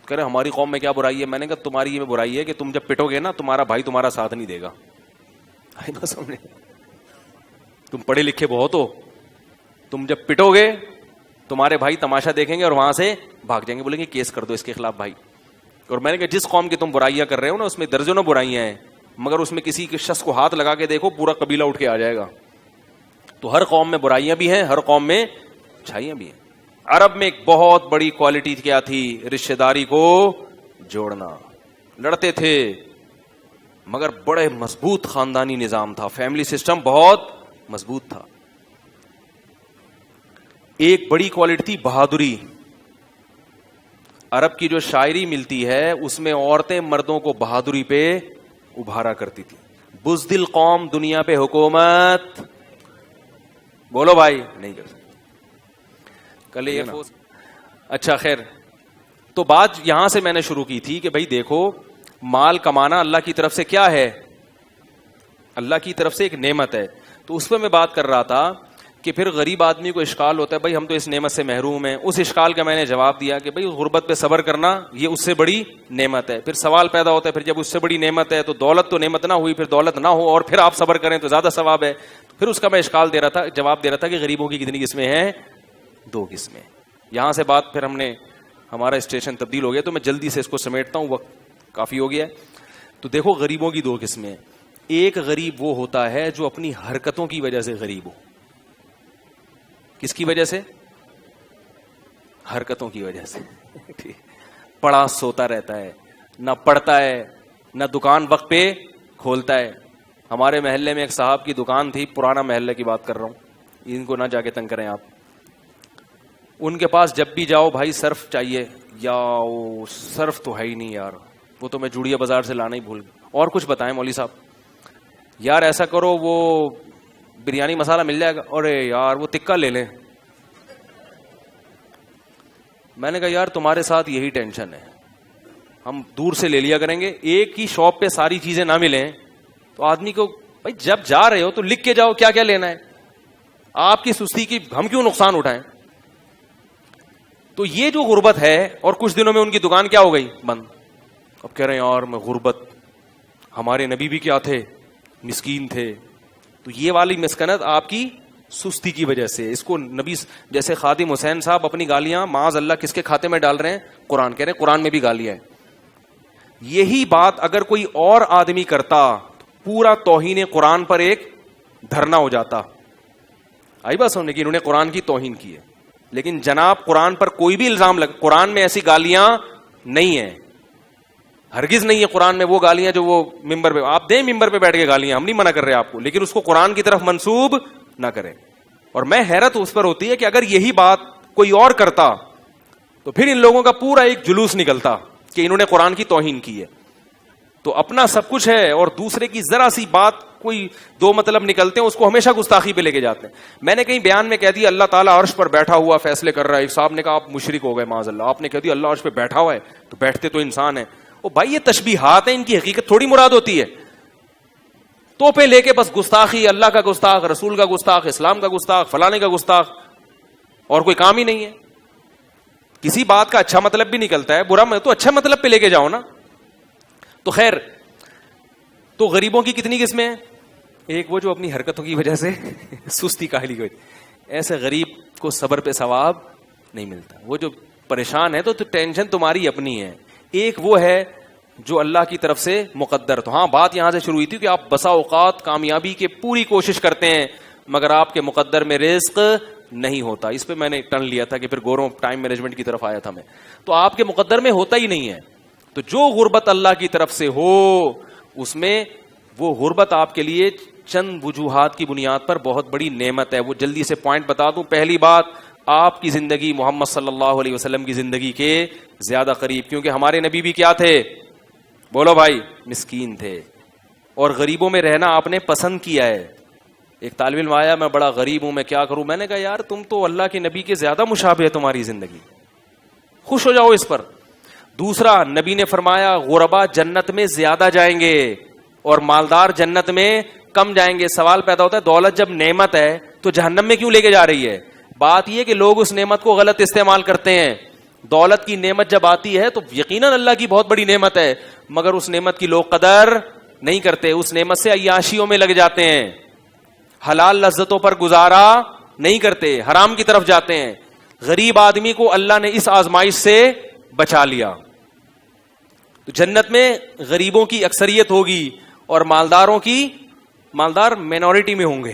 B: کہہ رہے ہماری قوم میں کیا برائی ہے؟ میں نے کہا تمہاری یہ برائی ہے کہ تم جب پٹو گے نا تمہارا بھائی تمہارا ساتھ نہیں دے گا. تم پڑھے لکھے بہت ہو، تم جب پٹو گے تمہارے بھائی تماشا دیکھیں گے اور وہاں سے بھاگ جائیں گے، بولیں گے کیس کر دو اس کے خلاف بھائی. اور میں نے کہا جس قوم کی تم برائیاں کر رہے ہو نا اس میں درجنوں برائیاں ہیں، مگر اس میں کسی کے شخص کو ہاتھ لگا کے دیکھو پورا قبیلہ اٹھ کے آ جائے گا. تو ہر قوم میں برائیاں بھی ہیں، ہر قوم میں اچھائیاں بھی ہیں. عرب میں ایک بہت بڑی کوالٹی کیا تھی؟ رشتہ داری کو جوڑنا. لڑتے تھے مگر بڑے مضبوط خاندانی نظام تھا، فیملی سسٹم بہت مضبوط تھا. ایک بڑی کوالٹی تھی بہادری. عرب کی جو شاعری ملتی ہے اس میں عورتیں مردوں کو بہادری پہ ابھارا کرتی تھی. بزدل قوم دنیا پہ حکومت، بولو بھائی، نہیں کر سکتے. کل یہ اچھا خیر، تو بات یہاں سے میں نے شروع کی تھی کہ بھائی دیکھو مال کمانا اللہ کی طرف سے کیا ہے؟ اللہ کی طرف سے ایک نعمت ہے. تو اس پہ میں بات کر رہا تھا کہ پھر غریب آدمی کو اشکال ہوتا ہے بھائی ہم تو اس نعمت سے محروم ہیں. اس اشکال کا میں نے جواب دیا کہ بھائی غربت پہ صبر کرنا یہ اس سے بڑی نعمت ہے. پھر سوال پیدا ہوتا ہے پھر جب اس سے بڑی نعمت ہے تو دولت تو نعمت نہ ہوئی، پھر دولت نہ ہو اور پھر آپ صبر کریں تو زیادہ ثواب ہے. پھر اس کا میں اشکال دے رہا تھا، جواب دے رہا تھا کہ غریبوں کی کتنی قسمیں ہیں؟ 2 قسمیں. یہاں سے بات پھر ہمارا اسٹیشن تبدیل ہو گیا تو میں جلدی سے اس کو سمیٹتا ہوں، وقت کافی ہو گیا ہے. تو دیکھو غریبوں کی 2 قسمیں. ایک غریب وہ ہوتا ہے جو اپنی حرکتوں کی وجہ سے غریب ہو. کس کی وجہ سے؟ حرکتوں کی وجہ سے. پڑا سوتا رہتا ہے، نہ پڑھتا ہے نہ دکان وقت پہ کھولتا ہے. ہمارے محلے میں ایک صاحب کی دکان تھی، پرانا محلے کی بات کر رہا ہوں، ان کو نہ جا کے تنگ کریں آپ. ان کے پاس جب بھی جاؤ بھائی صرف چاہیے، یا صرف تو ہے ہی نہیں یار، وہ تو میں جوڑیا بازار سے لانا ہی بھول گیا. اور کچھ بتائیں مولوی صاحب، یار ایسا کرو وہ بریانی مسالہ مل جائے گا، اور یار وہ تکہ لے لیں. میں نے کہا یار تمہارے ساتھ یہی ٹینشن ہے، ہم دور سے لے لیا کریں گے. ایک ہی شاپ پہ ساری چیزیں نہ ملیں تو آدمی کو بھائی جب جا رہے ہو تو لکھ کے جاؤ کیا کیا لینا ہے. آپ کی سستی کی ہم کیوں نقصان اٹھائیں؟ تو یہ جو غربت ہے، اور کچھ دنوں میں ان کی دکان کیا ہو گئی؟ بند. اب کہہ رہے ہیں یار میں غربت، ہمارے نبی بھی کیا تھے؟ مسکین تھے. تو یہ والی مسکنت آپ کی سستی کی وجہ سے. اس کو نبی جیسے خادم حسین صاحب اپنی گالیاں معاذ اللہ کس کے کھاتے میں ڈال رہے ہیں؟ قرآن. کہہ رہے ہیں قرآن میں بھی گالیاں ہیں. یہی بات اگر کوئی اور آدمی کرتا پورا توہین قرآن پر ایک دھرنا ہو جاتا. آئی بات سمجھنے کی انہوں نے قرآن کی توہین کی ہے، لیکن جناب قرآن پر کوئی بھی الزام قرآن میں ایسی گالیاں نہیں ہیں، ہرگز نہیں ہے. قرآن میں وہ گالیاں جو وہ ممبر پہ آپ دیں، ممبر پہ بیٹھ کے گالیاں، ہم نہیں منع کر رہے آپ کو، لیکن اس کو قرآن کی طرف منسوب نہ کریں. اور میں حیرت اس پر ہوتی ہے کہ اگر یہی بات کوئی اور کرتا تو پھر ان لوگوں کا پورا ایک جلوس نکلتا کہ انہوں نے قرآن کی توہین کی ہے. تو اپنا سب کچھ ہے اور دوسرے کی ذرا سی بات کوئی 2 مطلب نکلتے ہیں اس کو ہمیشہ گستاخی پہ لے کے جاتے ہیں. میں نے کہیں بیان میں کہہ دیا اللہ تعالیٰ عرش پر بیٹھا ہوا فیصلے کر رہا ہے. ایک صاحب نے کہا آپ مشرک ہو گئے معاذ اللہ. آپ نے کہہ دیا اللہ عرش پہ بیٹھا ہوا ہے تو بیٹھتے تو انسان ہے. او بھائی یہ تشبیہات ہیں، ان کی حقیقت تھوڑی مراد ہوتی ہے. تو پہ لے کے بس گستاخی، اللہ کا گستاخ، رسول کا گستاخ، اسلام کا گستاخ، فلانے کا گستاخ، اور کوئی کام ہی نہیں ہے. کسی بات کا اچھا مطلب بھی نکلتا ہے، برا تو اچھا مطلب پہ لے کے جاؤ نا. تو خیر، تو غریبوں کی کتنی قسمیں ہیں؟ ایک وہ جو اپنی حرکتوں کی وجہ سے سستی کاہلی کی وجہ، ایسے غریب کو صبر پہ ثواب نہیں ملتا. وہ جو پریشان ہے تو ٹینشن تمہاری اپنی ہے. ایک وہ ہے جو اللہ کی طرف سے مقدر. تو ہاں بات یہاں سے شروع ہوئی تھی کہ آپ بسا اوقات کامیابی کی پوری کوشش کرتے ہیں مگر آپ کے مقدر میں رزق نہیں ہوتا. اس پہ میں نے ٹرن لیا تھا کہ پھر گوروں ٹائم مینجمنٹ کی طرف آیا تھا میں. تو آپ کے مقدر میں ہوتا ہی نہیں ہے. تو جو غربت اللہ کی طرف سے ہو اس میں وہ غربت آپ کے لیے چند وجوہات کی بنیاد پر بہت بڑی نعمت ہے. وہ جلدی سے پوائنٹ بتا دوں. پہلی بات، آپ کی زندگی محمد صلی اللہ علیہ وسلم کی زندگی کے زیادہ قریب، کیونکہ ہمارے نبی بھی کیا تھے؟ بولو بھائی، مسکین تھے. اور غریبوں میں رہنا آپ نے پسند کیا ہے. ایک طالب علم آیا، میں بڑا غریب ہوں، میں کیا کروں؟ میں نے کہا یار تم تو اللہ کے نبی کے زیادہ مشابہ ہے تمہاری زندگی، خوش ہو جاؤ اس پر. دوسرا نبی نے فرمایا غربا جنت میں زیادہ جائیں گے اور مالدار جنت میں کم جائیں گے. سوال پیدا ہوتا ہے دولت جب نعمت ہے تو جہنم میں کیوں لے کے جا رہی ہے؟ بات یہ کہ لوگ اس نعمت کو غلط استعمال کرتے ہیں. دولت کی نعمت جب آتی ہے تو یقیناً اللہ کی بہت بڑی نعمت ہے, مگر اس نعمت کی لوگ قدر نہیں کرتے, اس نعمت سے عیاشیوں میں لگ جاتے ہیں, حلال لذتوں پر گزارا نہیں کرتے, حرام کی طرف جاتے ہیں. غریب آدمی کو اللہ نے اس آزمائش سے بچا لیا. تو جنت میں غریبوں کی اکثریت ہوگی اور مالدار مینورٹی میں ہوں گے.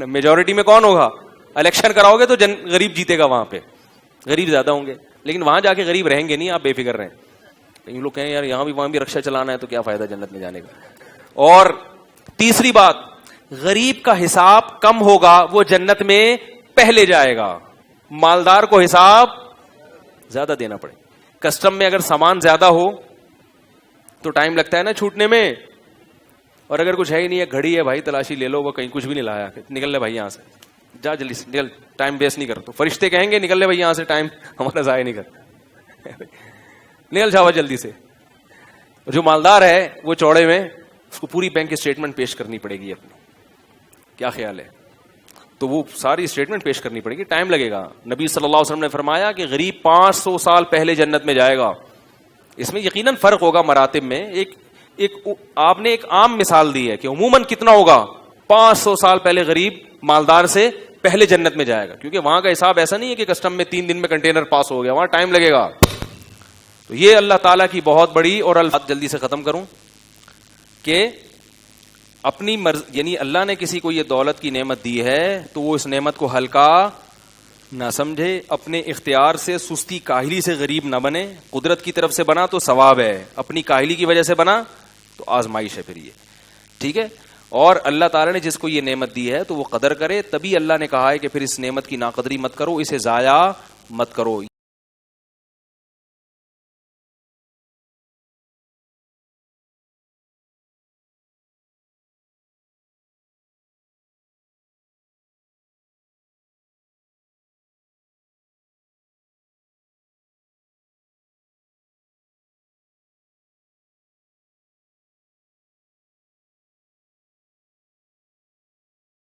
B: میجورٹی میں کون ہوگا؟ الیکشن کراؤ گے تو غریب جیتے گا, وہاں پہ غریب زیادہ ہوں گے, لیکن وہاں جا کے غریب رہیں گے نہیں, آپ بے فکر رہیں. لیکن لوگ کہیں یار یہاں بھی وہاں بھی رکشہ چلانا ہے تو کیا فائدہ جنت میں جانے کا. اور تیسری بات, غریب کا حساب کم ہوگا, وہ جنت میں پہلے جائے گا. مالدار کو حساب زیادہ دینا پڑے. کسٹم میں اگر سامان زیادہ ہو تو ٹائم لگتا ہے نا چھوٹنے میں, اور اگر کچھ ہے ہی نہیں ہے, گھڑی ہے بھائی تلاشی لے لو, وہ کہیں کچھ بھی نہیں لایا, نکل لے بھائی یہاں سے, جا جلدی سے نکل, ٹائم ویسٹ نہیں کر. تو فرشتے کہیں گے نکل لے بھائی یہاں سے, ٹائم ہمارا ضائع نہیں کر, نکل جاؤ جلدی سے. جو مالدار ہے وہ چوڑے میں اس کو پوری بینک اسٹیٹمنٹ پیش کرنی پڑے گی اپنی. کیا خیال ہے؟ تو وہ ساری اسٹیٹمنٹ پیش کرنی پڑے گی, ٹائم لگے گا. نبی صلی اللہ علیہ وسلم نے فرمایا کہ غریب 500 سال پہلے جنت میں جائے گا. اس میں یقیناً فرق ہوگا مراتب میں. آپ نے ایک عام مثال دی ہے کہ عموماً کتنا ہوگا, 500 سال پہلے غریب مالدار سے پہلے جنت میں جائے گا, کیونکہ وہاں کا حساب ایسا نہیں ہے کہ کسٹم میں 3 دن میں کنٹینر پاس ہو گیا, وہاں ٹائم لگے گا. تو یہ اللہ تعالیٰ کی بہت بڑی, اور جلدی سے ختم کروں کہ اپنی یعنی اللہ نے کسی کو یہ دولت کی نعمت دی ہے تو وہ اس نعمت کو ہلکا نہ سمجھے, اپنے اختیار سے سستی کاہلی سے غریب نہ بنے. قدرت کی طرف سے بنا تو ثواب ہے, اپنی کاہلی کی وجہ سے بنا تو آزمائش ہے پھر یہ, ٹھیک ہے. اور اللہ تعالیٰ نے جس کو یہ نعمت دی ہے تو وہ قدر کرے, تبھی اللہ نے کہا ہے کہ پھر اس نعمت کی ناقدری مت کرو, اسے ضائع مت کرو.